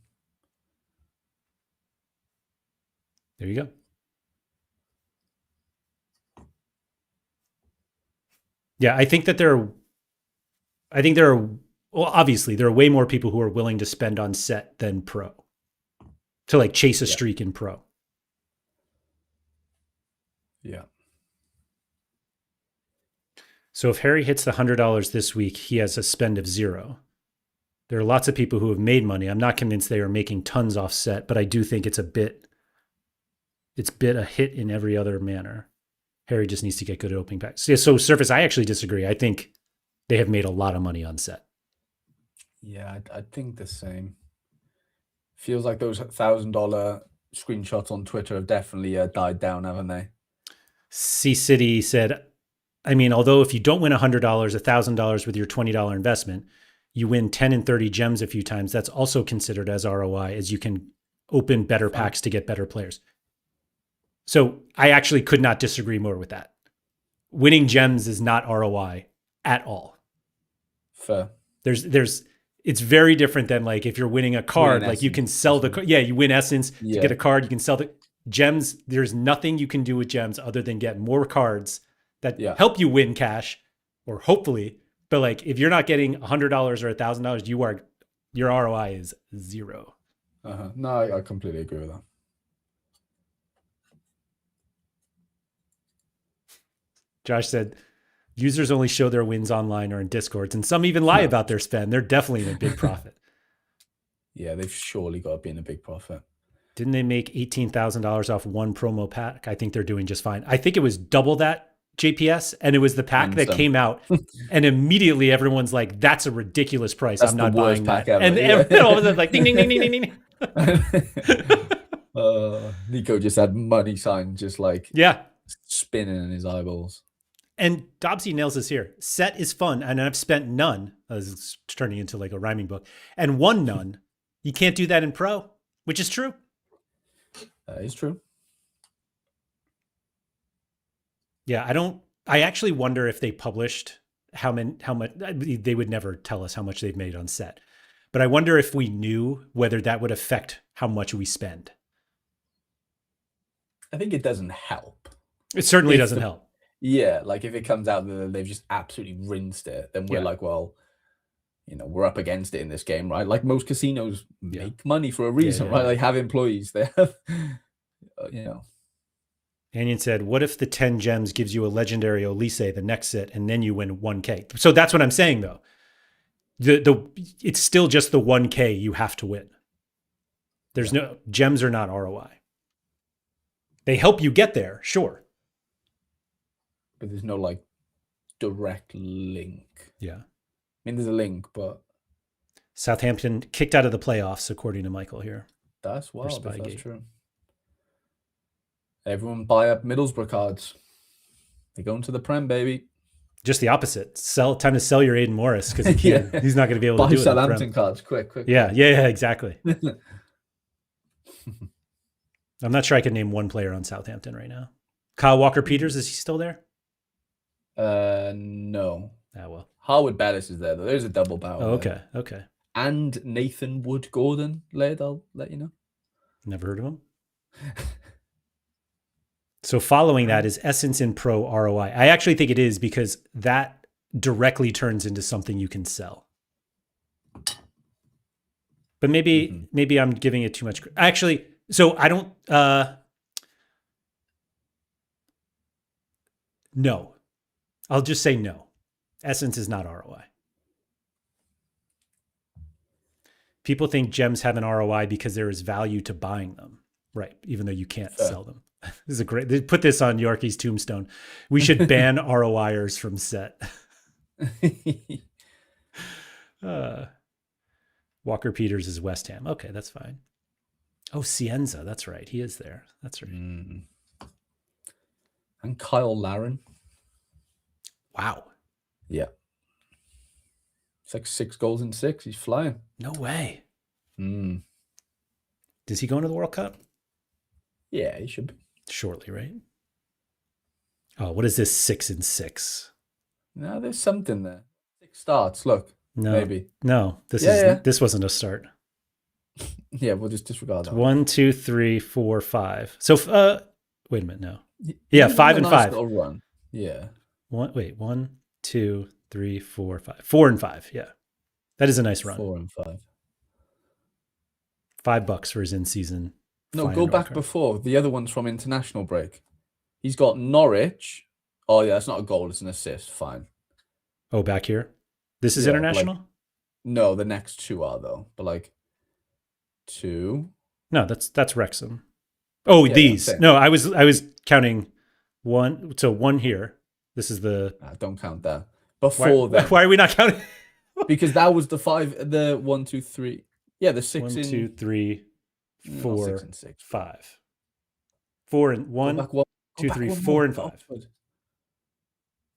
There you go. Yeah, I think there are, well, obviously there are way more people who are willing to spend on set than pro to like chase a streak in pro. Yeah. So if Harry hits the $100 this week, he has a spend of 0. There are lots of people who have made money. I'm not convinced they are making tons off set, but I do think it's bit a hit in every other manner. Harry just needs to get good at opening packs. Yeah, so Surface, I actually disagree. I think they have made a lot of money on set. Yeah, I think the same. Feels like those $1,000 screenshots on Twitter have definitely died down, haven't they? C City said, I mean, although if you don't win $100, $1,000 with your $20 investment, you win 10 and 30 gems a few times. That's also considered as ROI, as you can open better packs to get better players. So I actually could not disagree more with that. Winning gems is not ROI at all. Fair. It's very different than like if you're winning a card, like you can sell the card. Yeah, you win essence to get a card. You can sell the gems. There's nothing you can do with gems other than get more cards that help you win cash, or hopefully. But like if you're not getting $100 or $1,000, your ROI is 0. No, I completely agree with that. Josh said, users only show their wins online or in Discords, and some even lie about their spend. They're definitely in a big profit. Yeah, they've surely got to be in a big profit. Didn't they make $18,000 off one promo pack? I think they're doing just fine. I think it was double that JPS, and it was the pack that came out, and immediately everyone's like, "That's a ridiculous price. I'm not buying that." And everyone was like, "Ding, ding, ding, ding, ding, ding." Nico just had money sign, just like spinning in his eyeballs. And Dobbsy nails this here. Set is fun, and I've spent none. It's turning into like a rhyming book, and won none. You can't do that in pro, which is true. That is true. Yeah, I actually wonder if they published how much. They would never tell us how much they've made on set, but I wonder if we knew whether that would affect how much we spend. I think it doesn't help. It certainly doesn't help. Yeah, like if it comes out that they've just absolutely rinsed it, then we're like, well, we're up against it in this game, right? Like most casinos make money for a reason, right? They have employees. They have, Anion said, what if the 10 gems gives you a legendary Olise the next set, and then you win 1K? So that's what I'm saying, though. It's still just the 1K you have to win. There's no gems are not ROI. They help you get there, sure. But there's no like direct link. Yeah. I mean, there's a link, but Southampton kicked out of the playoffs, according to Michael here. that's wild if that's Spygate. true. Everyone buy up Middlesbrough cards. They're going to the Prem, baby. Just the opposite. Time to sell your Aiden Morris because he can't. Yeah. He's not going to be able Buy to do it. Southampton cards, quick. Yeah, exactly. I'm not sure I can name one player on Southampton right now. Kyle Walker-Peters, is he still there? No. Ah, well. Harwood Bellis is there, though. There's a double barrel. Oh, okay, okay. And Nathan Wood-Gordon, Laird, I'll let you know. Never heard of him. So following that is Essence in Pro ROI. I actually think it is because that directly turns into something you can sell. But maybe I'm giving it too much. Actually, so I don't. No, I'll just say no. Essence is not ROI. People think gems have an ROI because there is value to buying them, right? Even though you can't sell them. This is a great. They put this on Yorkie's tombstone. We should ban ROIers from set. Walker-Peters is West Ham. Okay, that's fine. Oh, Cienza. That's right. He is there. That's right. And Kyle Laren. Wow. Yeah. It's like 6 goals in 6. He's flying. No way. Does he go into the World Cup? Yeah, he should be. Shortly, right? Oh, what is this 6 in 6? No, there's something there. 6 starts. Look. No. Maybe. No. This wasn't a start. Yeah, we'll just disregard that. 1, 2, 3, 4, 5. So wait a minute, no. Yeah, 5 and 5. Little run. Yeah. 1, 2, 3, 4, 5. 4 and 5. Yeah. That is a nice run. 4 and 5. $5 for his in-season. No, go back before. The other one's from international break. He's got Norwich. Oh, yeah, it's not a goal. It's an assist. Fine. Oh, back here? This is international? No, the next 2 are, though. But, 2. No, that's Wrexham. Oh, yeah, these. No, I was counting 1. So 1 here. This is the... don't count that. Before that. Why are we not counting? Because that was the 5, the 1, 2, 3. Yeah, the 6 1, in... 2, 3, 4, 6 and 6. 5. 4 and 1, 2, 3, 4 and 5.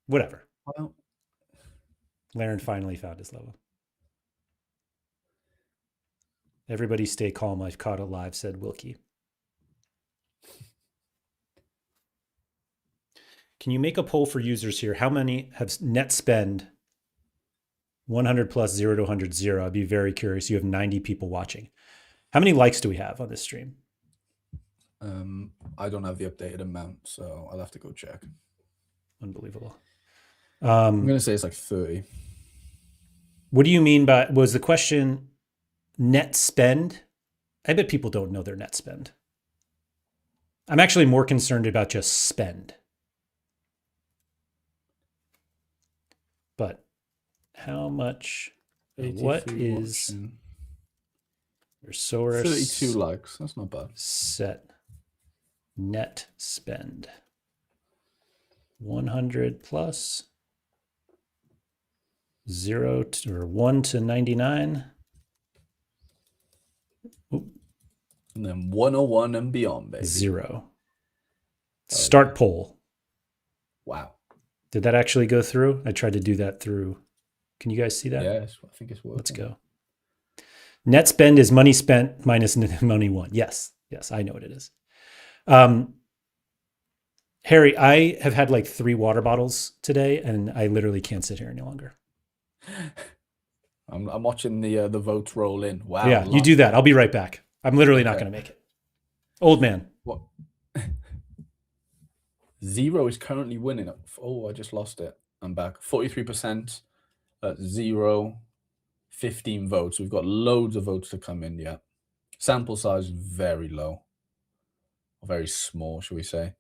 Whatever. Well, Laird finally found his level. Everybody stay calm. I've caught it live, said Wilkie. Can you make a poll for users here? How many have net spend 100 plus 0 to 100 0? I'd be very curious. You have 90 people watching. How many likes do we have on this stream? I don't have the updated amount, so I'll have to go check. Unbelievable. I'm going to say it's like 30. What do you mean by, was the question net spend? I bet people don't know their net spend. I'm actually more concerned about just spend. But how much, what is your Sorare 32 likes? That's not bad. Set net spend 100 plus 0 to, or 1 to 99. Oop. And then 101 and beyond, baby. 0. Start poll. Wow. Did that actually go through? I tried to do that through. Can you guys see that? Yes, I think it's working. Let's go. Net spend is money spent minus money won. Yes, I know what it is. Harry, I have had like 3 water bottles today, and I literally can't sit here any longer. I'm watching the votes roll in. Wow. Yeah, you do that. I'll be right back. I'm literally not going to make it. Old man. What? 0 is currently winning. Oh, I just lost it. I'm back. 43% at 0. 15 votes. We've got loads of votes to come in yet. Sample size is very low. Or very small, should we say.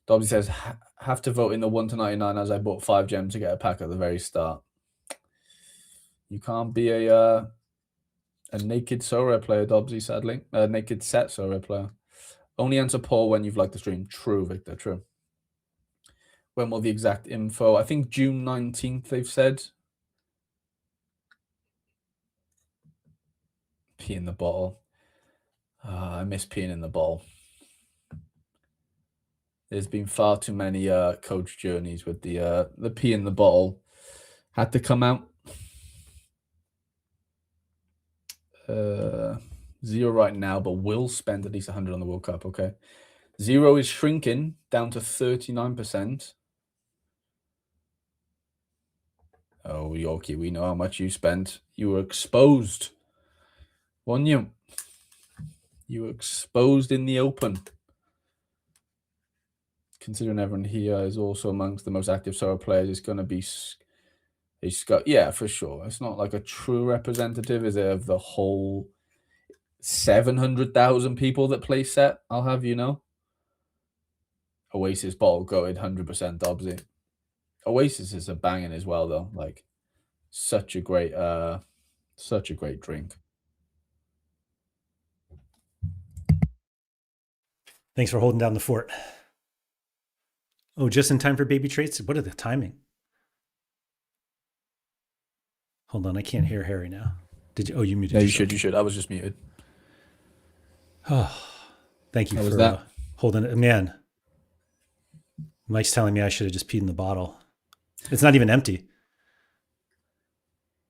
Dobby says, have to vote in the 1 to 99 as I bought 5 gems to get a pack at the very start. You can't be a naked Sorare player, Dobbsy, sadly. A naked set Sorare player. Only answer poll when you've liked the stream. True, Victor, true. When will the exact info? I think June 19th, they've said. Pee in the bottle. I miss peeing in the bottle. There's been far too many coach journeys with the pee in the bottle had to come out. 0 right now, but will spend at least 100 on the World Cup. Okay. 0 is shrinking down to 39%. Oh, Yorkie, we know how much you spent. You were exposed. Weren't you? You were exposed in the open. Considering everyone here is also amongst the most active Sorare players, it's going to be yeah, for sure. It's not like a true representative, is it, of the whole 700,000 people that play set, I'll have you know. Oasis bottle goated 100% Dobbsy. Oasis is a banging as well, though. Like, such a great drink. Thanks for holding down the fort. Oh, just in time for baby traits? What are the timing? Hold on, I can't hear Harry now. Did you? Oh, you muted. Yeah, yourself. you should. I was just muted. Oh, thank you How was for that? holding it. Man, Mike's telling me I should have just peed in the bottle. It's not even empty.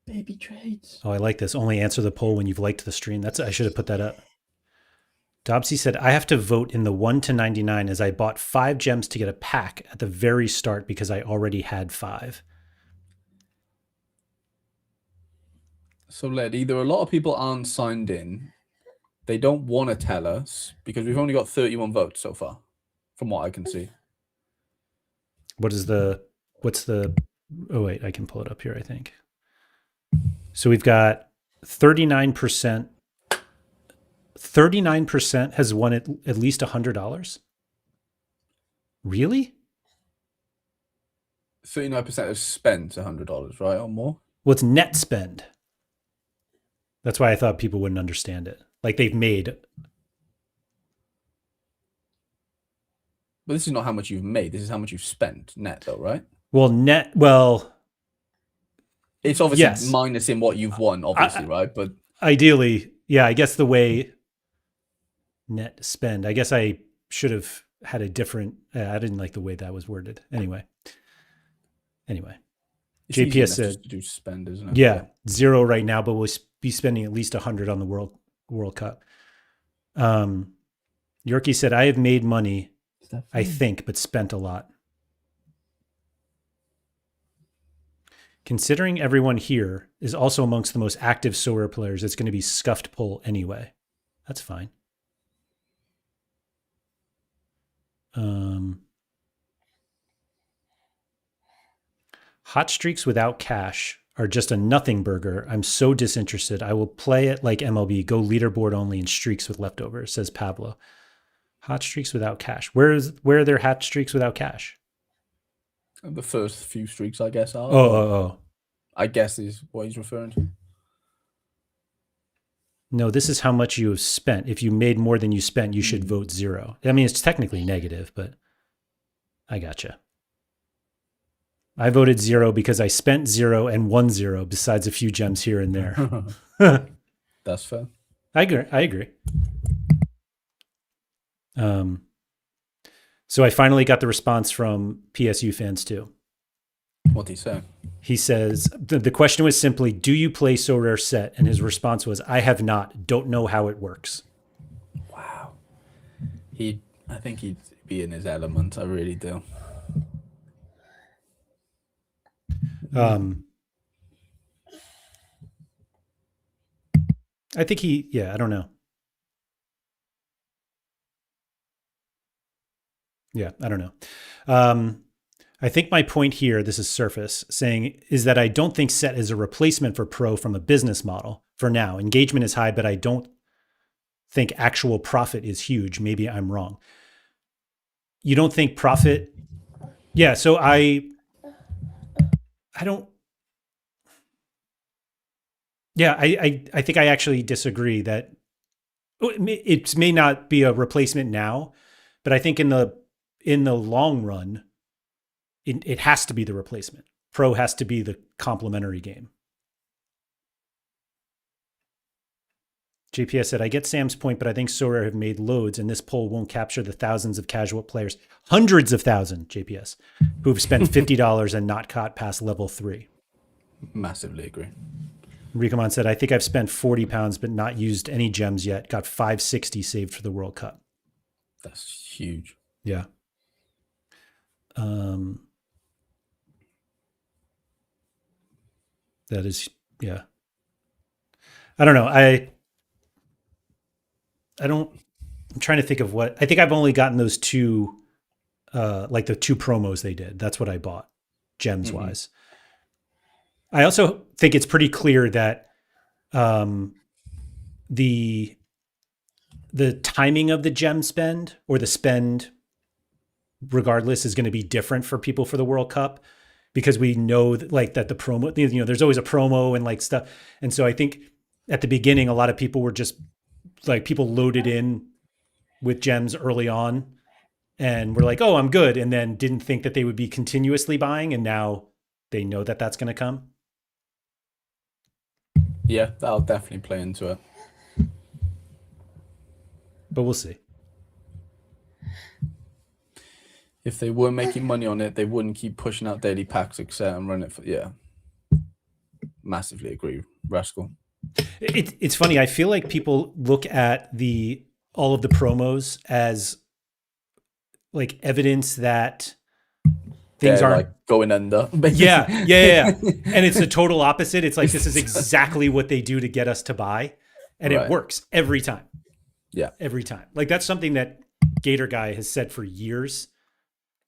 Baby traits. Oh, I like this. Only answer the poll when you've liked the stream. I should have put that up. Dobsy said, I have to vote in the 1 to 99 as I bought 5 gems to get a pack at the very start because I already had 5. So, Laird, either a lot of people aren't signed in, they don't want to tell us, because we've only got 31 votes so far, from what I can see. What's the, oh wait, I can pull it up here, I think. So we've got 39%. 39% has won at least $100. Really? 39% have spent $100, right, or more? Well, it's net spend. That's why I thought people wouldn't understand it. Like they've made. But this is not how much you've made. This is how much you've spent net, though, right? Well, net. Well, it's obviously yes. minus in what you've won, obviously, right? But ideally, yeah. I guess the way net spend. I guess I should have had a different. I didn't like the way that was worded. Anyway. It's JPS said just to do spend, isn't it? Yeah, 0 right now, but we'll be spending at least 100 on the World Cup. Yorkie said, I have made money, I think, but spent a lot. Considering everyone here is also amongst the most active Sorare players, it's going to be scuffed poll anyway. That's fine. Hot streaks without cash are just a nothing burger. I'm so disinterested. I will play it like MLB, go leaderboard only and streaks with leftovers, says Pablo. Hot streaks without cash. Where are there hot streaks without cash? The first few streaks, I guess, are. Oh. I guess is what he's referring to. No, this is how much you have spent. If you made more than you spent, you should vote 0. I mean, it's technically negative, but I gotcha. I voted 0 because I spent 0 and won 0, besides a few gems here and there. That's fair. I agree. So I finally got the response from PSU fans too. What did he say? He says, the question was simply, do you play Sorare set? And his response was, I have not, don't know how it works. Wow. I think he'd be in his element. I really do. I think I don't know. Yeah, I don't know. I think my point here, this is Surface, saying is that I don't think set is a replacement for pro from a business model for now. Engagement is high, but I don't think actual profit is huge. Maybe I'm wrong. You don't think profit? Yeah, so I don't. Yeah, I think I actually disagree that It may not be a replacement now, but I think in the long run, it has to be the replacement. Pro has to be the complementary game. JPS said, I get Sam's point, but I think Sorare have made loads, and this poll won't capture the thousands of casual players, hundreds of thousands, JPS, who've spent $50 and not caught past level 3. Massively agree. Rikomon said, I think I've spent 40 pounds, but not used any gems yet. Got 560 saved for the World Cup. That's huge. Yeah. That is, yeah. I don't know. I'm trying to think of what, I think I've only gotten those two, like the 2 promos they did. That's what I bought, gems wise. I also think it's pretty clear that the timing of the gem spend, or the spend regardless, is going to be different for people for the World Cup, because we know that, like, that the promo, there's always a promo and like stuff. And so I think at the beginning, a lot of people were just like, people loaded in with gems early on and were like, oh, I'm good. And then didn't think that they would be continuously buying. And now they know that that's going to come. Yeah, that'll definitely play into it. But we'll see. If they were making money on it, they wouldn't keep pushing out daily packs, etc., and run it for, yeah. Massively agree, Rascal. It's funny. I feel like people look at all of the promos as like evidence that things aren't like going under. Yeah. And it's the total opposite. It's like, this is exactly what they do to get us to buy, and it works every time. Yeah, every time. Like, that's something that Gator Guy has said for years.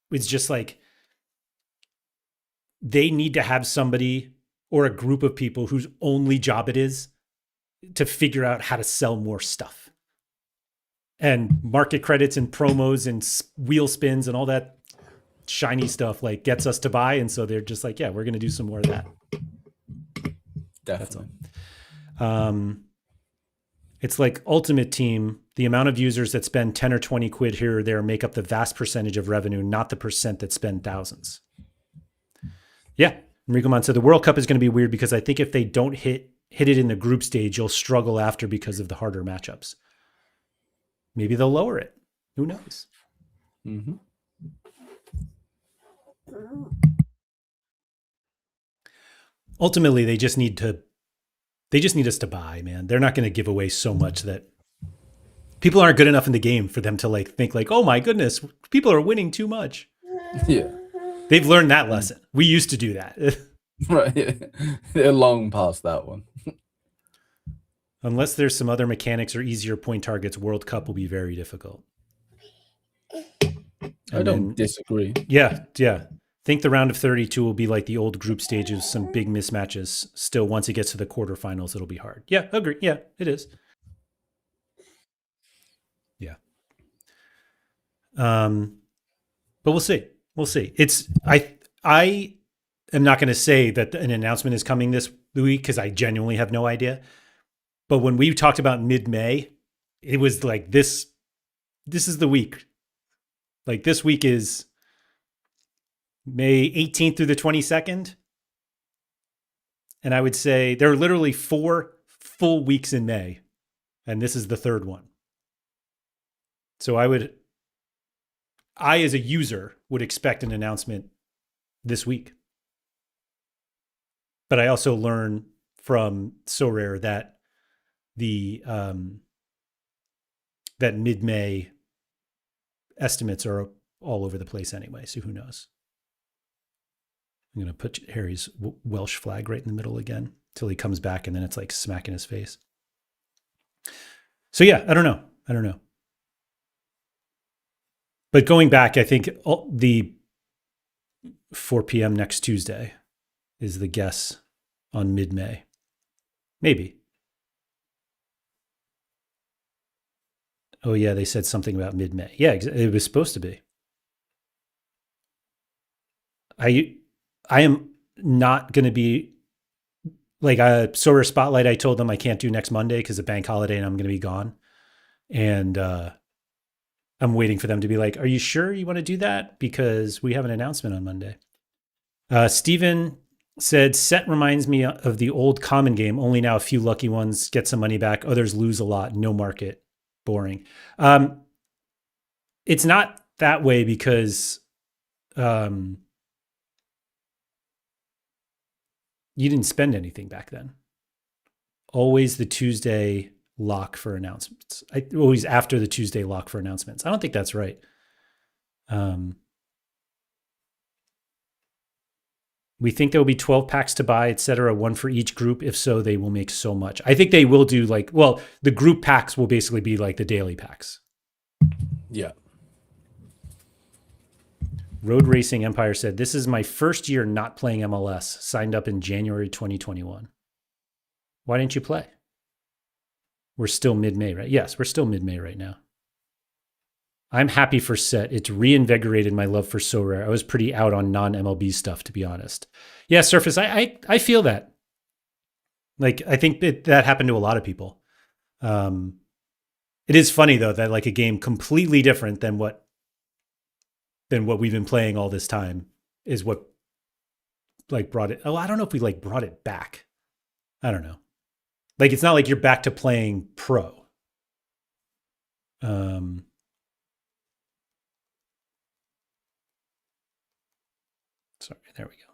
It's just like, they need to have somebody or a group of people whose only job it is to figure out how to sell more stuff. And market credits and promos and wheel spins and all that shiny stuff like gets us to buy. And so they're just like, yeah, we're going to do some more of that. Definitely. That's all. It's like Ultimate Team. The amount of users that spend 10 or 20 quid here or there make up the vast percentage of revenue, not the percent that spend thousands. Yeah. Enrico Mon said the World Cup is going to be weird because I think if they don't hit it in the group stage, you'll struggle after because of the harder matchups. Maybe they'll lower it. Who knows? Mm-hmm. Ultimately, they just need us to buy, man. They're not going to give away so much that people aren't good enough in the game for them to like think like, oh my goodness, people are winning too much. Yeah. They've learned that lesson. We used to do that. Right. Yeah. They're long past that one. Unless there's some other mechanics or easier point targets, World Cup will be very difficult. I don't disagree. Yeah. Think the round of 32 will be like the old group stages, some big mismatches. Still, once it gets to the quarterfinals, it'll be hard. Yeah, agree. Yeah, it is. Yeah. But we'll see. I am not going to say that an announcement is coming this week because I genuinely have no idea. But when we talked about mid-May, it was like this is the week. Like, this week is May 18th through the 22nd. And I would say there are literally 4 full weeks in May, and this is the 3rd one. So I as a user would expect an announcement this week. But I also learn from Sorare that that mid-May estimates are all over the place anyway, so who knows? I'm going to put Harry's Welsh flag right in the middle again till he comes back, and then it's like smacking his face. So yeah, I don't know. But going back, I think the 4 p.m. next Tuesday is the guess on mid-May. Maybe. Oh yeah, they said something about mid-May. Yeah, it was supposed to be. I am not going to be like a Sorare Spotlight. I told them I can't do next Monday because of bank holiday and I'm going to be gone. And I'm waiting for them to be like, are you sure you want to do that? Because we have an announcement on Monday. Steven said, set reminds me of the old common game, only now a few lucky ones get some money back. Others lose a lot. No market. Boring. It's not that way because you didn't spend anything back then. Always the Tuesday lock for announcements. Always after the Tuesday lock for announcements. I don't think that's right. We think there will be 12 packs to buy, etc., one for each group. If so, they will make so much. I think they will do the group packs will basically be like the daily packs. Yeah. Road Racing Empire said, this is my first year not playing MLS. Signed up in January 2021. Why didn't you play? We're still mid-May, right? Yes, we're still mid-May right now. I'm happy for Set. It's reinvigorated my love for Sorare. I was pretty out on non-MLB stuff, to be honest. Yeah, Surface, I feel that. Like, I think that happened to a lot of people. It is funny, though, that like a game completely different than what we've been playing all this time is what like brought it. Oh, I don't know if we like brought it back. I don't know. Like, it's not like you're back to playing pro. Sorry, there we go.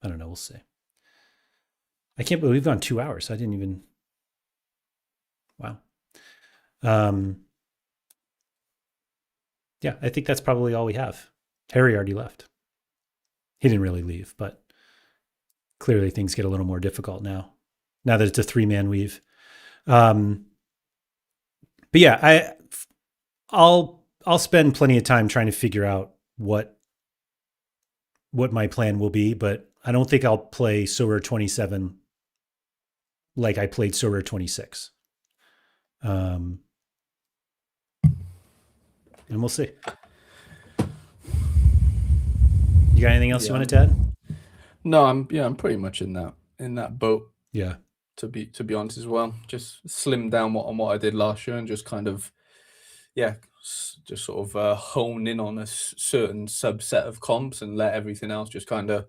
I don't know. We'll see. I can't believe we've gone 2 hours. I didn't even. Wow. Yeah, I think that's probably all we have. Harry already left. He didn't really leave, but clearly things get a little more difficult now that it's a 3-man weave. But yeah, I'll spend plenty of time trying to figure out what my plan will be, but I don't think I'll play Sorare 27 like I played Sorare 26. And we'll see. You got anything else you wanted to add? No, I'm pretty much in that boat. Yeah. To be honest as well, just slim down on what I did last year and just kind of, just sort of hone in on a certain subset of comps and let everything else just kind of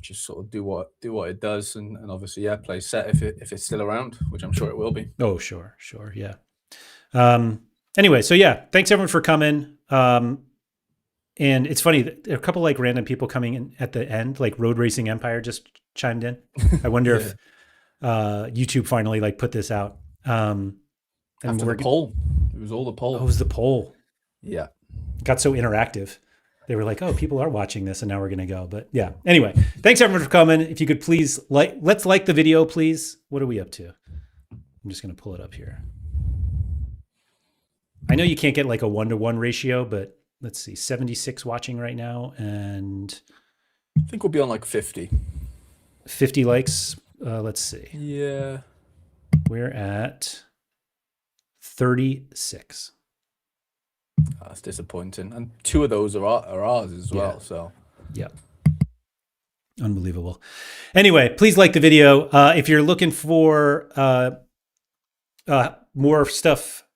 just sort of do what it does and obviously play Set if it's still around, which I'm sure it will be. Oh, sure, yeah. Anyway, so yeah, thanks everyone for coming. And it's funny, there are a couple like random people coming in at the end, like Road Racing Empire just chimed in. I wonder if YouTube finally like put this out. And after the poll, it was all the poll. Oh, it was the poll. Yeah, got so interactive. They were like, "Oh, people are watching this, and now we're gonna go." But yeah. Anyway, thanks everyone for coming. If you could please let's like the video, please. What are we up to? I'm just gonna pull it up here. I know you can't get like a 1-to-1 ratio, but let's see, 76 watching right now, and I think we'll be on like 50 likes. Let's see. Yeah, we're at 36. That's disappointing, and 2 of those are ours as well. So yeah, unbelievable. Anyway, please like the video. If you're looking for more stuff,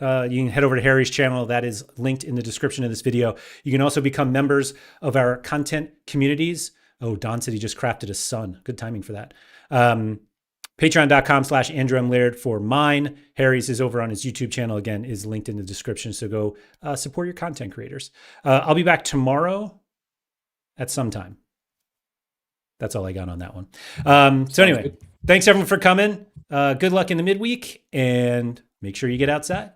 you can head over to Harry's channel. That is linked in the description of this video. You can also become members of our content communities. Oh, Don said he just crafted a sun. Good timing for that. Patreon.com/Andrew M. Laird for mine. Harry's is over on his YouTube channel. Again, is linked in the description. So go support your content creators. I'll be back tomorrow at some time. That's all I got on that one. So anyway, thanks everyone for coming. Good luck in the midweek and make sure you get outside.